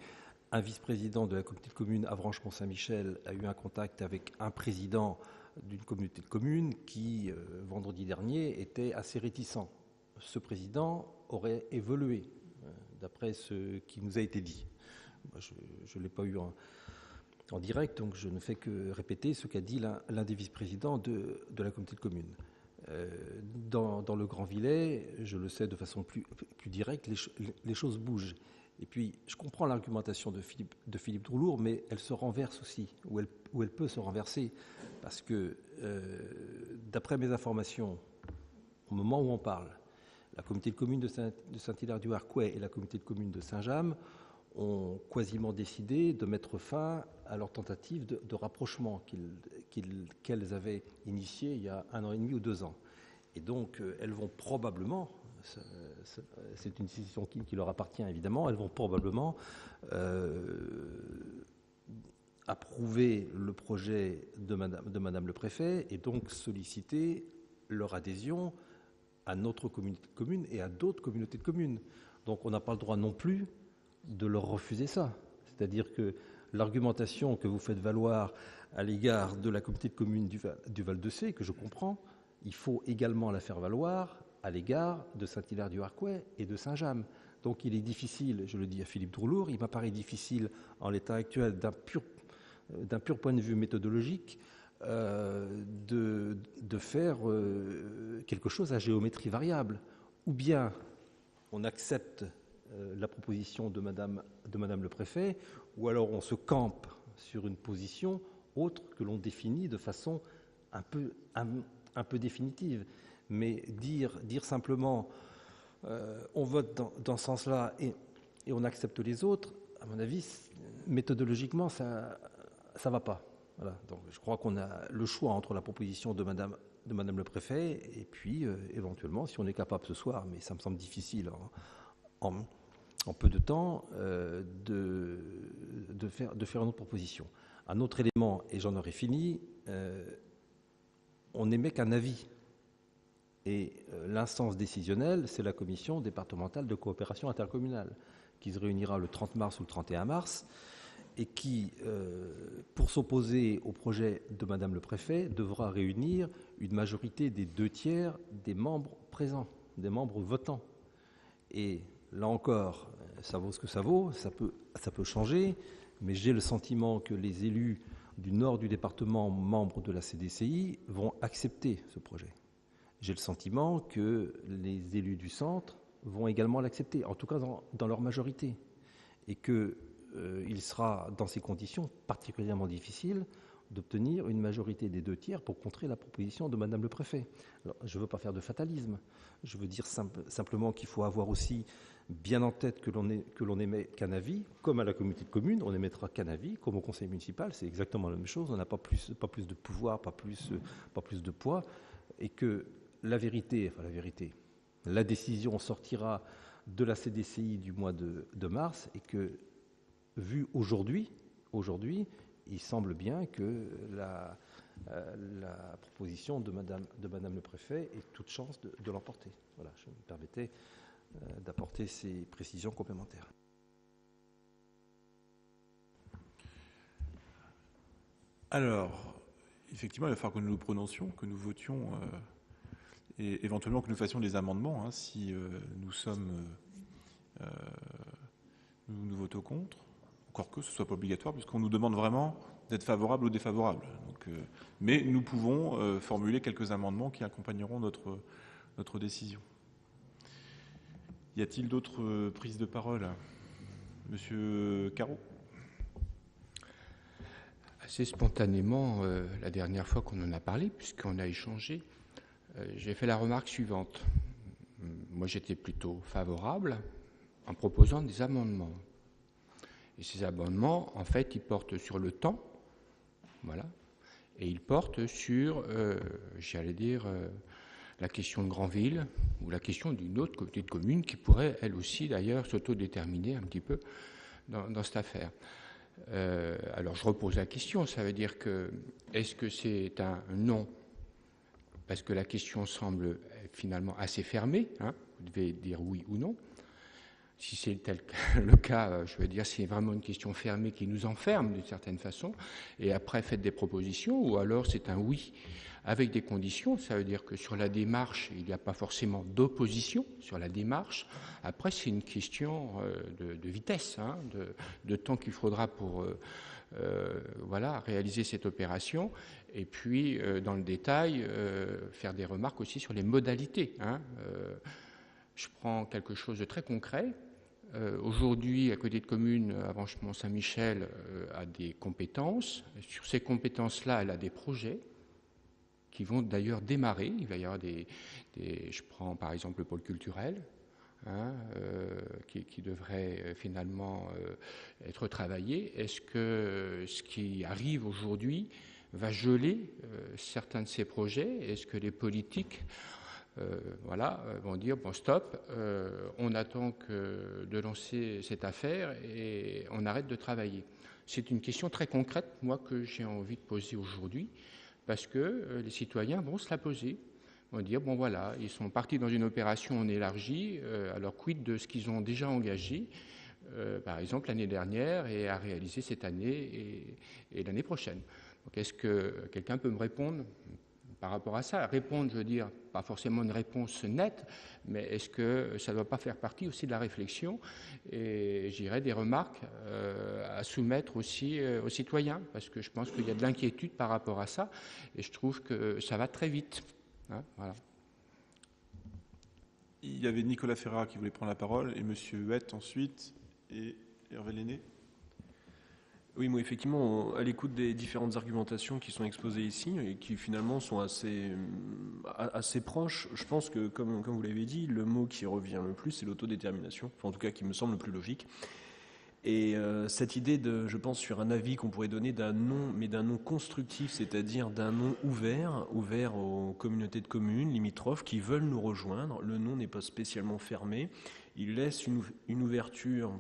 un vice-président de la communauté de communes Avranches-Mont-Saint-Michel a eu un contact avec un président d'une communauté de communes qui, vendredi dernier, était assez réticent. Ce président aurait évolué, d'après ce qui nous a été dit. Moi, je ne l'ai pas eu en direct, donc je ne fais que répéter ce qu'a dit l'un des vice-présidents de la communauté de communes. Dans le Grand-Villais, je le sais de façon plus directe, les choses bougent. Et puis, je comprends l'argumentation de Philippe Droulour, mais elle se renverse aussi, ou elle peut se renverser, parce que, d'après mes informations, au moment où on parle, la communauté de communes de Saint-Hilaire-du-Harcouët et la communauté de communes de Saint-James ont quasiment décidé de mettre fin à leur tentative de rapprochement qu'elles avaient initiée il y a 1 an et demi ou 2 ans. Et donc, elles vont probablement... C'est une décision qui leur appartient évidemment. Elles vont probablement approuver le projet de Madame le Préfet et donc solliciter leur adhésion à notre communauté de communes et à d'autres communautés de communes. Donc on n'a pas le droit non plus de leur refuser ça. C'est-à-dire que l'argumentation que vous faites valoir à l'égard de la communauté de communes du Val-de-Sée, que je comprends, il faut également la faire valoir à l'égard de Saint-Hilaire-du-Harcouët et de Saint-James. Donc il est difficile, je le dis à Philippe Droulour, il m'apparaît difficile en l'état actuel d'un pur point de vue méthodologique de faire quelque chose à géométrie variable. Ou bien on accepte la proposition de Madame le Préfet, ou alors on se campe sur une position autre que l'on définit de façon un peu définitive. Mais dire simplement on vote dans ce sens-là et on accepte les autres, à mon avis, méthodologiquement, ça va pas. Voilà. Donc, je crois qu'on a le choix entre la proposition de Madame le Préfet et puis éventuellement, si on est capable ce soir, mais ça me semble difficile en peu de temps, de faire une autre proposition. Un autre élément, et j'en aurai fini, on n'émet qu'un avis. Et l'instance décisionnelle, c'est la commission départementale de coopération intercommunale, qui se réunira le 30 mars ou le 31 mars, et qui, pour s'opposer au projet de Madame le Préfet, devra réunir une majorité des 2/3 des membres présents, des membres votants. Et là encore, ça vaut ce que ça vaut, ça peut changer, mais j'ai le sentiment que les élus du nord du département, membres de la CDCI, vont accepter ce projet. J'ai le sentiment que les élus du centre vont également l'accepter, en tout cas dans leur majorité, et qu'il sera, dans ces conditions, particulièrement difficile d'obtenir une majorité des 2/3 pour contrer la proposition de Madame le Préfet. Alors, je ne veux pas faire de fatalisme, je veux dire simplement qu'il faut avoir aussi bien en tête que l'on émet qu'un avis, comme à la communauté de communes, on n'émettra qu'un avis, comme au conseil municipal, c'est exactement la même chose, on n'a pas plus de pouvoir, pas plus de poids, et que la décision sortira de la CDCI du mois de mars, et que, vu aujourd'hui, il semble bien que la proposition de Madame le Préfet ait toute chance de l'emporter. Voilà, je me permettais d'apporter ces précisions complémentaires. Alors, effectivement, il va falloir que nous nous prononcions, que nous votions et éventuellement que nous fassions des amendements si nous votons contre, encore que ce ne soit pas obligatoire, puisqu'on nous demande vraiment d'être favorable ou défavorable. Donc, mais nous pouvons formuler quelques amendements qui accompagneront notre décision. Y a-t-il d'autres prises de parole? Monsieur Carreau. Assez spontanément, la dernière fois qu'on en a parlé, puisqu'on a échangé, j'ai fait la remarque suivante. Moi, j'étais plutôt favorable en proposant des amendements. Et ces amendements, en fait, ils portent sur le temps, voilà, et ils portent sur, la question de Granville ou la question d'une autre communauté de communes qui pourrait, elle aussi, d'ailleurs, s'autodéterminer un petit peu dans cette affaire. Alors, je repose la question, ça veut dire que, est-ce que c'est un non? Parce que la question semble finalement assez fermée, vous devez dire oui ou non. Si c'est le cas, je veux dire, c'est vraiment une question fermée qui nous enferme d'une certaine façon, et après faites des propositions, ou alors c'est un oui avec des conditions, ça veut dire que sur la démarche, il n'y a pas forcément d'opposition sur la démarche. Après, c'est une question de vitesse, de temps qu'il faudra pour réaliser cette opération, et puis dans le détail, faire des remarques aussi sur les modalités. Je prends quelque chose de très concret. Aujourd'hui, la communauté de communes Avranches-Mont-Saint-Michel a des compétences. Sur ces compétences-là, elle a des projets qui vont d'ailleurs démarrer. Il va y avoir je prends par exemple le pôle culturel, qui devrait finalement être travaillé. Est-ce que ce qui arrive aujourd'hui va geler certains de ces projets? Est-ce que les politiques vont dire bon stop, on attend de lancer cette affaire et on arrête de travailler? C'est une question très concrète, moi, que j'ai envie de poser aujourd'hui, parce que les citoyens vont se la poser. Ils vont dire bon voilà, ils sont partis dans une opération en élargie, alors quid de ce qu'ils ont déjà engagé, par exemple l'année dernière, et à réaliser cette année et l'année prochaine. Donc est-ce que quelqu'un peut me répondre par rapport à ça. Répondre, je veux dire, pas forcément une réponse nette, mais est-ce que ça ne doit pas faire partie aussi de la réflexion et, je dirais, des remarques à soumettre aussi aux citoyens, parce que je pense qu'il y a de l'inquiétude par rapport à ça, et je trouve que ça va très vite. Hein, voilà. Il y avait Nicolas Ferrat qui voulait prendre la parole, et M. Huette ensuite, et Hervé Lenné. Oui, moi, effectivement, à l'écoute des différentes argumentations qui sont exposées ici et qui finalement sont assez proches, je pense que, comme vous l'avez dit, le mot qui revient le plus, c'est l'autodétermination, enfin, en tout cas qui me semble le plus logique. Et cette idée je pense, sur un avis qu'on pourrait donner d'un nom, mais d'un nom constructif, c'est-à-dire d'un nom ouvert aux communautés de communes limitrophes qui veulent nous rejoindre. Le nom n'est pas spécialement fermé, il laisse une ouverture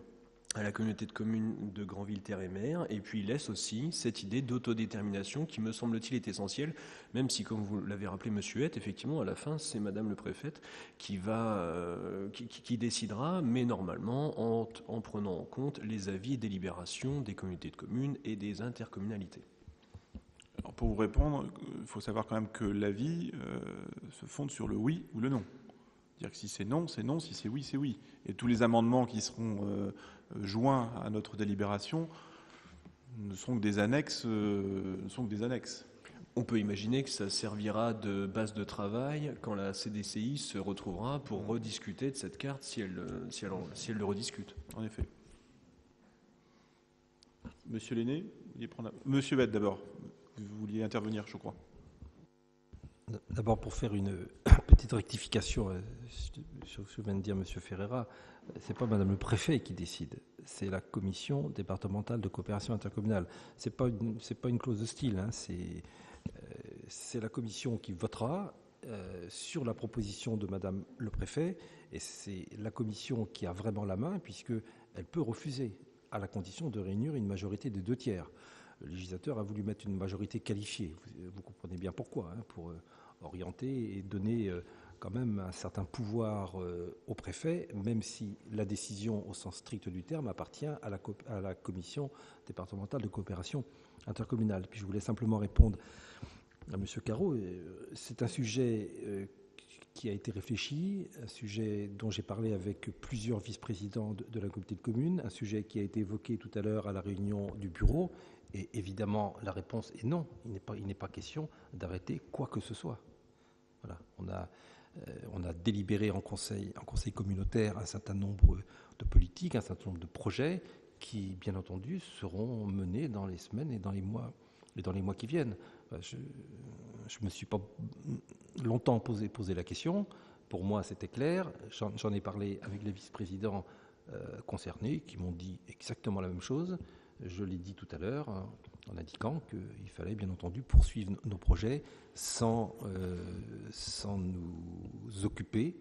à la communauté de communes de Granville-Terre-et-Mer, et puis il laisse aussi cette idée d'autodétermination qui, me semble-t-il, est essentielle, même si, comme vous l'avez rappelé, Monsieur Huette, effectivement, à la fin, c'est Madame le préfète qui décidera, mais normalement en prenant en compte les avis et délibérations des communautés de communes et des intercommunalités. Alors pour vous répondre, il faut savoir quand même que l'avis se fonde sur le oui ou le non. C'est-à-dire que si c'est non, c'est non, si c'est oui, c'est oui. Et tous les amendements qui seront joints à notre délibération ne sont que des annexes. On peut imaginer que ça servira de base de travail quand la CDCI se retrouvera pour rediscuter de cette carte si elle le rediscute. En effet. Monsieur Lenné, Monsieur Huette d'abord. Vous vouliez intervenir, je crois. D'abord, pour faire une petite rectification sur ce que vient de dire M. Ferreira, ce n'est pas Madame le Préfet qui décide, c'est la Commission départementale de coopération intercommunale. Ce n'est pas une clause de style, hein, c'est la Commission qui votera sur la proposition de Madame le Préfet, et c'est la Commission qui a vraiment la main, puisqu'elle peut refuser, à la condition de réunir une majorité des 2/3. Le législateur a voulu mettre une majorité qualifiée. Vous comprenez bien pourquoi, hein, pour orienter et donner quand même un certain pouvoir au préfet, même si la décision au sens strict du terme appartient à la commission départementale de coopération intercommunale. Puis je voulais simplement répondre à M. Carreau. C'est un sujet qui a été réfléchi, un sujet dont j'ai parlé avec plusieurs vice-présidents de la communauté de communes, un sujet qui a été évoqué tout à l'heure à la réunion du bureau. Et évidemment, la réponse est non. Il n'est pas question d'arrêter quoi que ce soit. Voilà. On a délibéré en conseil communautaire un certain nombre de politiques, un certain nombre de projets qui, bien entendu, seront menés dans les semaines et dans les mois qui viennent. Je me suis pas longtemps posé la question. Pour moi, c'était clair. J'en ai parlé avec les vice-présidents concernés qui m'ont dit exactement la même chose. Je l'ai dit tout à l'heure en indiquant qu'il fallait bien entendu poursuivre nos projets sans nous occuper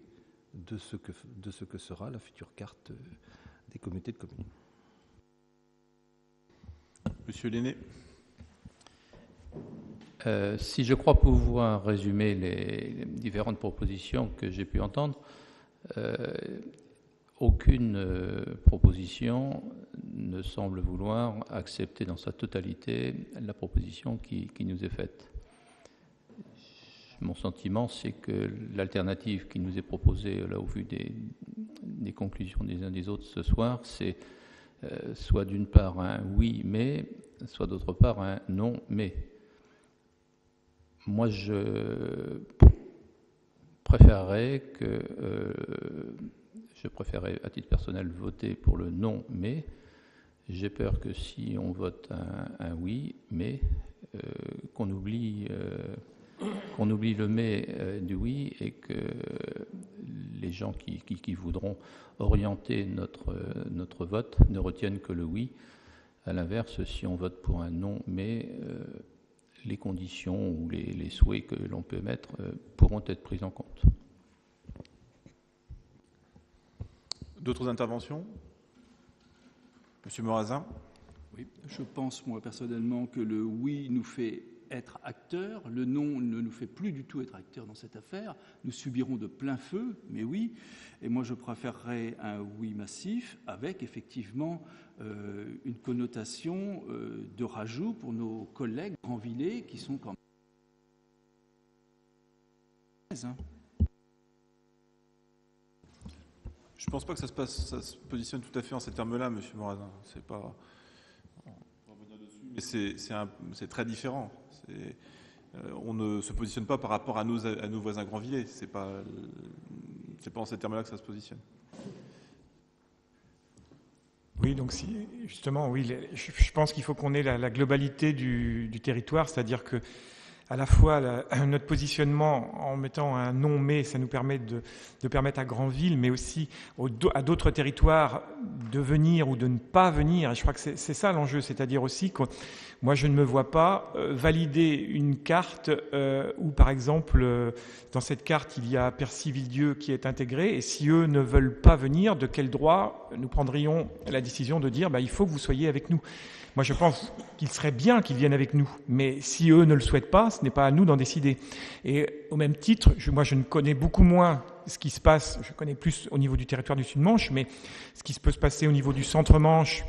de ce que sera la future carte des communautés de communes. Monsieur Lenné. Si je crois pouvoir résumer les différentes propositions que j'ai pu entendre, aucune proposition ne semble vouloir accepter dans sa totalité la proposition qui nous est faite. Mon sentiment, c'est que l'alternative qui nous est proposée, là, au vu des conclusions des uns des autres ce soir, c'est soit d'une part un oui mais, soit d'autre part un non mais. Moi, je préférerais à titre personnel voter pour le non mais. J'ai peur que si on vote un oui mais, qu'on oublie le mais du oui, et que les gens qui voudront orienter notre vote ne retiennent que le oui. À l'inverse, si on vote pour un non mais, les conditions ou les souhaits que l'on peut mettre pourront être pris en compte. D'autres interventions ? Monsieur Morazin ? Oui, je pense, moi, personnellement, que le oui nous fait être acteurs, le non ne nous fait plus du tout être acteurs dans cette affaire. Nous subirons de plein feu, mais oui. Et moi, je préférerais un oui massif avec, effectivement, une connotation de rajout pour nos collègues grandvillais qui sont quand même Je ne pense pas que ça se positionne tout à fait en ces termes-là, M. Morazin. C'est pas... On va revenir dessus, mais c'est très différent. On ne se positionne pas par rapport à nos voisins Grandvillais. C'est pas en ces termes-là que ça se positionne. Oui, donc justement, oui, je pense qu'il faut qu'on ait la globalité du territoire, c'est-à-dire que à la fois notre positionnement en mettant un nom mais ça nous permet de permettre à Granville, mais aussi à d'autres territoires de venir ou de ne pas venir. Et je crois que c'est ça l'enjeu, c'est-à-dire aussi que moi je ne me vois pas valider une carte où par exemple dans cette carte il y a Percy-Villedieu qui est intégré, et si eux ne veulent pas venir, de quel droit nous prendrions la décision de dire il faut que vous soyez avec nous? Moi, je pense qu'il serait bien qu'ils viennent avec nous, mais si eux ne le souhaitent pas, ce n'est pas à nous d'en décider. Et au même titre, moi, je ne connais beaucoup moins ce qui se passe, je connais plus au niveau du territoire du Sud-Manche, mais ce qui peut se passer au niveau du Centre-Manche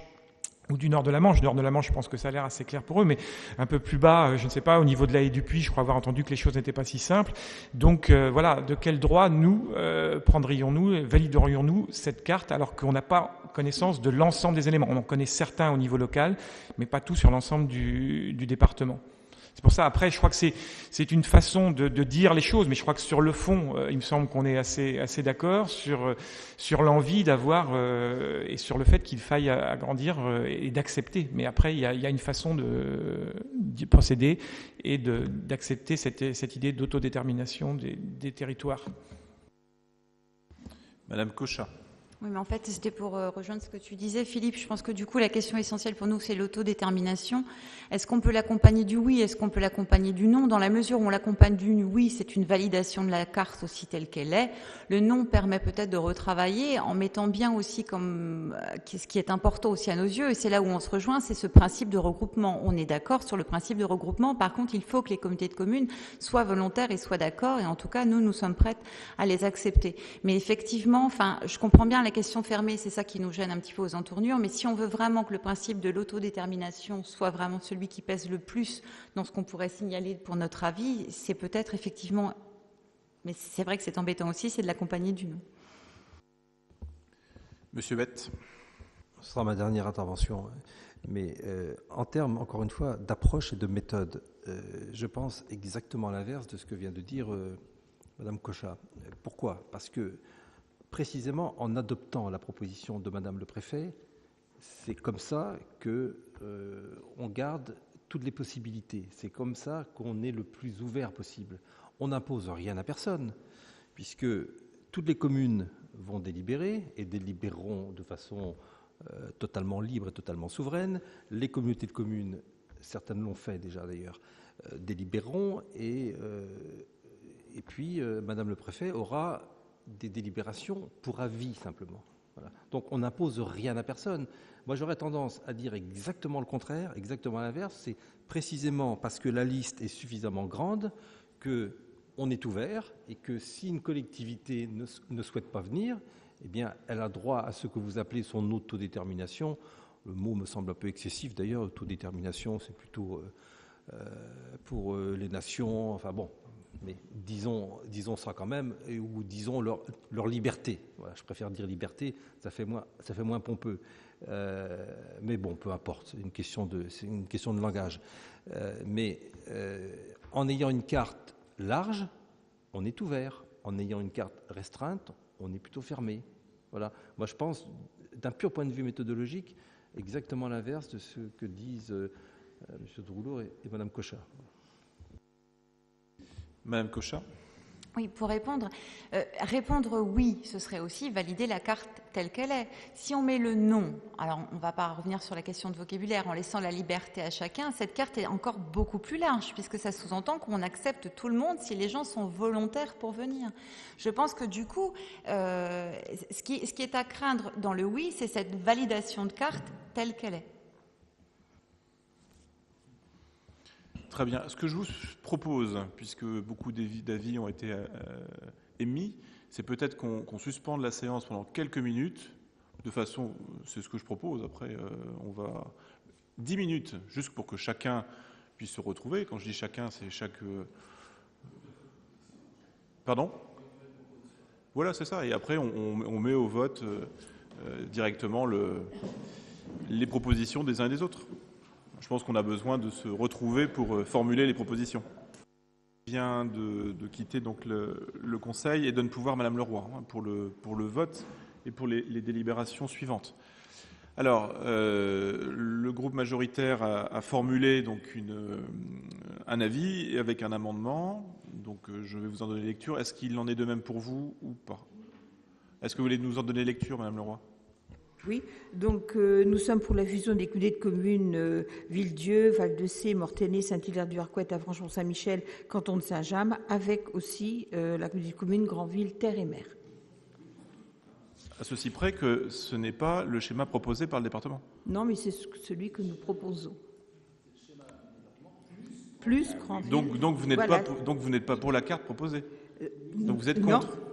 ou du nord de la Manche. Nord de la Manche, je pense que ça a l'air assez clair pour eux, mais un peu plus bas, je ne sais pas, au niveau de la haie du Puy, je crois avoir entendu que les choses n'étaient pas si simples. Donc voilà, de quel droit nous prendrions-nous, validerions-nous cette carte alors qu'on n'a pas connaissance de l'ensemble des éléments? On en connaît certains au niveau local, mais pas tout sur l'ensemble du département. C'est pour ça, après, je crois que c'est une façon de dire les choses, mais je crois que sur le fond, il me semble qu'on est assez d'accord sur l'envie d'avoir et sur le fait qu'il faille agrandir et d'accepter. Mais après, il y a une façon de procéder et d'accepter cette idée d'autodétermination des territoires. Madame Cochat. Oui, mais en fait, c'était pour rejoindre ce que tu disais, Philippe. Je pense que du coup, la question essentielle pour nous, c'est l'autodétermination. Est-ce qu'on peut l'accompagner du oui? Est-ce qu'on peut l'accompagner du non? Dans la mesure où on l'accompagne du oui, c'est une validation de la carte aussi telle qu'elle est. Le non permet peut-être de retravailler en mettant bien aussi comme ce qui est important aussi à nos yeux, et c'est là où on se rejoint, c'est ce principe de regroupement. On est d'accord sur le principe de regroupement. Par contre, il faut que les communautés de communes soient volontaires et soient d'accord, et en tout cas, nous sommes prêtes à les accepter. Mais effectivement, je comprends bien la question fermée, c'est ça qui nous gêne un petit peu aux entournures, mais si on veut vraiment que le principe de l'autodétermination soit vraiment celui qui pèse le plus dans ce qu'on pourrait signaler pour notre avis, c'est peut-être effectivement, mais c'est vrai que c'est embêtant aussi, c'est de l'accompagner du non. Monsieur Bette. Ce sera ma dernière intervention, mais en termes, encore une fois, d'approche et de méthode, je pense exactement l'inverse de ce que vient de dire Madame Cochat. Pourquoi? Parce que précisément en adoptant la proposition de Madame le Préfet, c'est comme ça que on garde toutes les possibilités. C'est comme ça qu'on est le plus ouvert possible. On n'impose rien à personne, puisque toutes les communes vont délibérer et délibéreront de façon totalement libre et totalement souveraine. Les communautés de communes, certaines l'ont fait déjà d'ailleurs, délibéreront et puis Madame le Préfet aura des délibérations pour avis simplement. Voilà. Donc on n'impose rien à personne. Moi j'aurais tendance à dire exactement le contraire, exactement l'inverse. C'est précisément parce que la liste est suffisamment grande qu'on est ouvert et que si une collectivité ne souhaite pas venir, eh bien elle a droit à ce que vous appelez son autodétermination. Le mot me semble un peu excessif d'ailleurs, autodétermination c'est plutôt pour les nations, enfin bon. Mais disons ça quand même, ou disons leur liberté. Voilà, je préfère dire liberté, ça fait moins pompeux. Mais bon, peu importe, c'est une question de langage. Mais en ayant une carte large, on est ouvert. En ayant une carte restreinte, on est plutôt fermé. Voilà. Moi, je pense, d'un pur point de vue méthodologique, exactement l'inverse de ce que disent M. Drouleau et Mme Cochat. Madame Cochat. Oui, pour répondre oui, ce serait aussi valider la carte telle qu'elle est. Si on met le non, alors on ne va pas revenir sur la question de vocabulaire, en laissant la liberté à chacun, cette carte est encore beaucoup plus large, puisque ça sous-entend qu'on accepte tout le monde si les gens sont volontaires pour venir. Je pense que du coup, ce qui est à craindre dans le oui, c'est cette validation de carte telle qu'elle est. Très bien. Ce que je vous propose, puisque beaucoup d'avis ont été émis, c'est peut-être qu'on suspende la séance pendant quelques minutes, de façon, c'est ce que je propose, après on va 10 minutes, juste pour que chacun puisse se retrouver. Quand je dis chacun, c'est chaque Pardon ? Voilà, c'est ça. Et après, on met au vote directement les propositions des uns et des autres. Je pense qu'on a besoin de se retrouver pour formuler les propositions. Je viens de quitter donc le Conseil et donne pouvoir à Madame Leroy pour le vote et pour les délibérations suivantes. Alors, le groupe majoritaire a formulé donc un avis avec un amendement. Donc, je vais vous en donner lecture. Est-ce qu'il en est de même pour vous ou pas ? Est-ce que vous voulez nous en donner lecture, Madame Leroy ? Oui, donc nous sommes pour la fusion des communautés de communes Villedieu, Val-de-Cé, Mortainais, Saint-Hilaire-du-Harcouët, Avranches-Mont-Saint-Michel, canton de Saint-James, avec aussi la communauté de communes Granville, Terre et Mer. À ceci près que ce n'est pas le schéma proposé par le département. Non, mais c'est celui que nous proposons. Plus Granville. Donc vous n'êtes pas pour la carte proposée. Donc vous êtes contre. Non.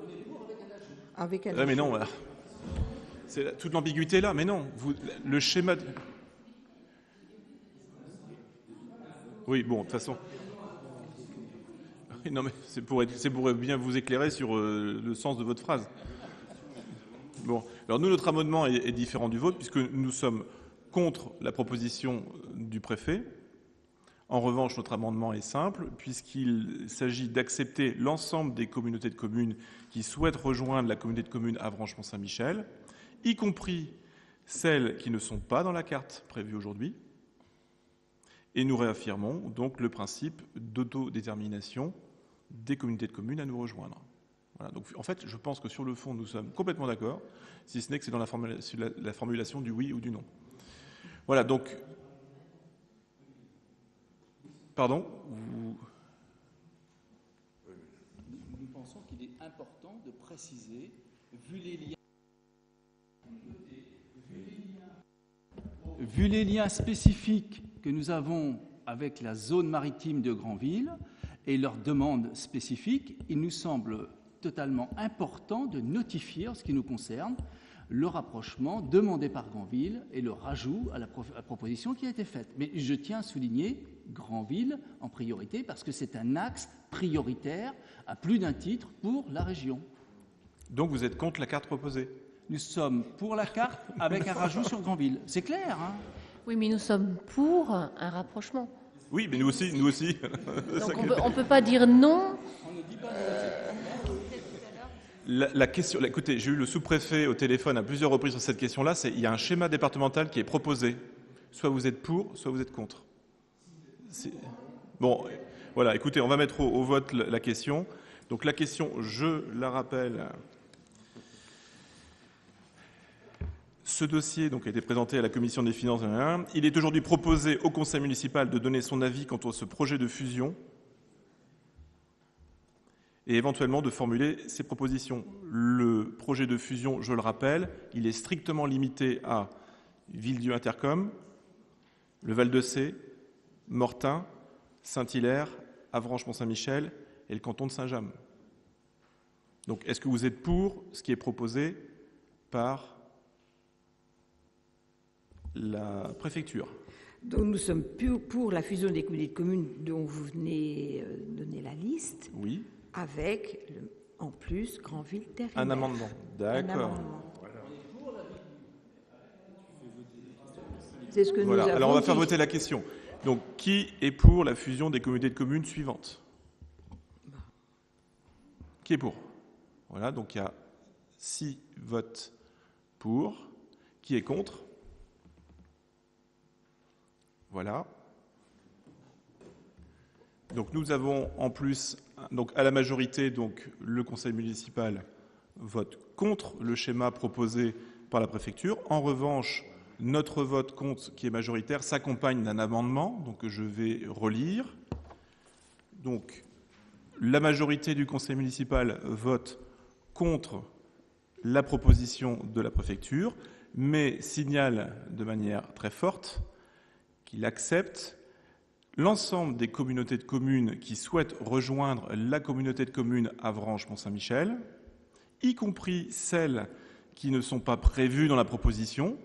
Avec un mais non. C'est toute l'ambiguïté là, mais non. Le schéma. Oui, bon, de toute façon. Non, mais c'est pour bien vous éclairer sur le sens de votre phrase. Bon, alors nous, notre amendement est différent du vôtre puisque nous sommes contre la proposition du préfet. En revanche, notre amendement est simple puisqu'il s'agit d'accepter l'ensemble des communautés de communes qui souhaitent rejoindre la communauté de communes Avranches-Mont-Saint-Michel, y compris celles qui ne sont pas dans la carte prévue aujourd'hui. Et nous réaffirmons donc le principe d'autodétermination des communautés de communes à nous rejoindre. Voilà, donc en fait, je pense que sur le fond, nous sommes complètement d'accord, si ce n'est que c'est dans la formulation du oui ou du non. Voilà, donc... Pardon ? Nous pensons qu'il est important de préciser, vu les liens spécifiques que nous avons avec la zone maritime de Granville et leurs demandes spécifiques, il nous semble totalement important de notifier, en ce qui nous concerne, le rapprochement demandé par Granville et le rajout à la proposition qui a été faite. Mais je tiens à souligner Granville en priorité parce que c'est un axe prioritaire à plus d'un titre pour la région. Donc vous êtes contre la carte proposée ? Nous sommes pour la carte avec un rajout sur Granville. C'est clair, hein ? Oui, mais nous sommes pour un rapprochement. Oui, mais nous aussi. Donc on ne peut pas dire non. La question, écoutez, j'ai eu le sous-préfet au téléphone à plusieurs reprises sur cette question-là. Il y a un schéma départemental qui est proposé. Soit vous êtes pour, soit vous êtes contre. Bon, voilà, écoutez, on va mettre au vote la question. Donc la question, je la rappelle. Ce dossier donc, a été présenté à la Commission des finances. Il est aujourd'hui proposé au Conseil municipal de donner son avis quant à ce projet de fusion et éventuellement de formuler ses propositions. Le projet de fusion, je le rappelle, il est strictement limité à Villedieu Intercom, le Val-de-Cé, Mortain, Saint-Hilaire, Avranches-Mont-Saint-Michel et le canton de Saint-James. Donc, est-ce que vous êtes pour ce qui est proposé par la préfecture ? Donc nous sommes pour la fusion des communautés de communes dont vous venez donner la liste. Oui. Avec, en plus, Granville, Terre et Mer. Un amendement, d'accord. C'est ce que nous avons Alors on va faire dit. voter la question. Donc, qui est pour la fusion des communautés de communes suivantes ? Qui est pour ? Voilà, donc il y a 6 votes pour. Qui est contre ? Voilà. Donc nous avons en plus, donc à la majorité, donc le conseil municipal vote contre le schéma proposé par la préfecture. En revanche, notre vote contre, qui est majoritaire, s'accompagne d'un amendement, donc que je vais relire. Donc la majorité du conseil municipal vote contre la proposition de la préfecture, mais signale de manière très forte qu'il accepte l'ensemble des communautés de communes qui souhaitent rejoindre la communauté de communes Avranches-Mont-Saint-Michel, y compris celles qui ne sont pas prévues dans la proposition.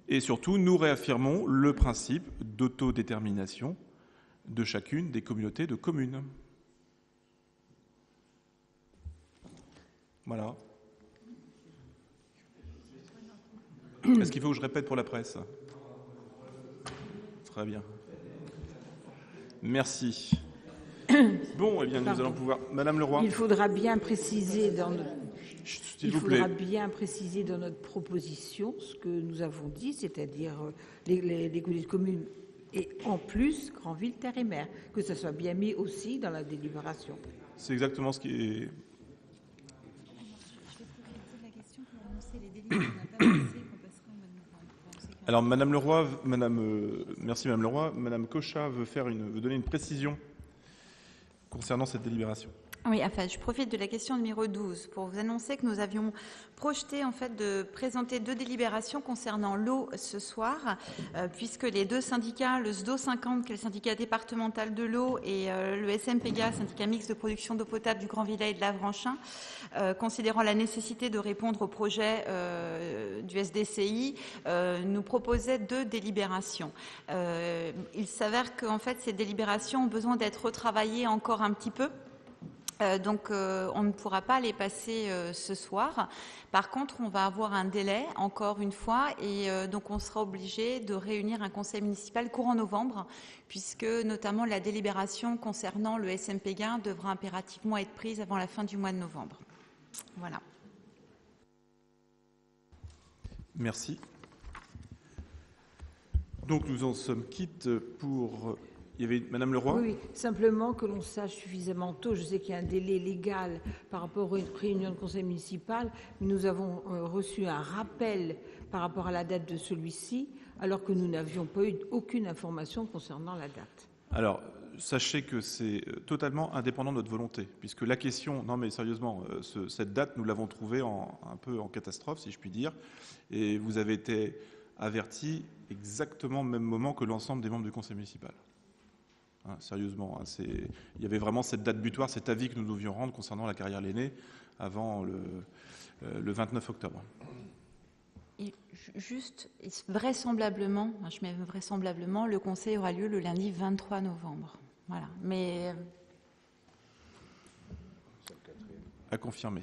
Et surtout, nous réaffirmons le principe d'autodétermination de chacune des communautés de communes. Voilà. Est-ce qu'il faut que je répète pour la presse? Très bien. Merci. Bon, eh bien, nous allons pouvoir... Madame Leroy. Il faudra bien préciser dans notre proposition ce que nous avons dit, c'est-à-dire les communautés de communes et en plus Granville, Terre et Mer, que ça soit bien mis aussi dans la délibération. C'est exactement ce qui est... Alors, Madame Leroy, merci Madame Leroy. Madame Cochat veut donner une précision concernant cette délibération. Oui, enfin, je profite de la question numéro 12 pour vous annoncer que nous avions projeté en fait de présenter 2 délibérations concernant l'eau ce soir, puisque les 2 syndicats, le SDO 50, qui est le syndicat départemental de l'eau, et le SMPGA, syndicat mixte de production d'eau potable du Grand Villay et de l'Avranchin, considérant la nécessité de répondre au projet du SDCI, nous proposaient 2 délibérations. Il s'avère qu'en fait, ces délibérations ont besoin d'être retravaillées encore un petit peu. Donc, on ne pourra pas les passer ce soir. Par contre, on va avoir un délai, encore une fois, et donc on sera obligé de réunir un conseil municipal courant novembre, puisque notamment la délibération concernant le SMPGA devra impérativement être prise avant la fin du mois de novembre. Voilà. Merci. Donc, nous en sommes quittes pour... Il y avait Madame Leroy. Oui, simplement que l'on sache suffisamment tôt. Je sais qu'il y a un délai légal par rapport à une réunion de conseil municipal, mais nous avons reçu un rappel par rapport à la date de celui-ci, alors que nous n'avions pas eu aucune information concernant la date. Alors, sachez que c'est totalement indépendant de notre volonté, puisque la question, non mais sérieusement, cette date, nous l'avons trouvée un peu en catastrophe, si je puis dire, et vous avez été avertis exactement au même moment que l'ensemble des membres du conseil municipal. Hein, sérieusement, hein, il y avait vraiment cette date butoir, cet avis que nous devions rendre concernant la carrière l'aîné avant le 29 octobre. Et juste, vraisemblablement, je mets vraisemblablement, le conseil aura lieu le lundi 23 novembre. Voilà. Mais... À confirmer.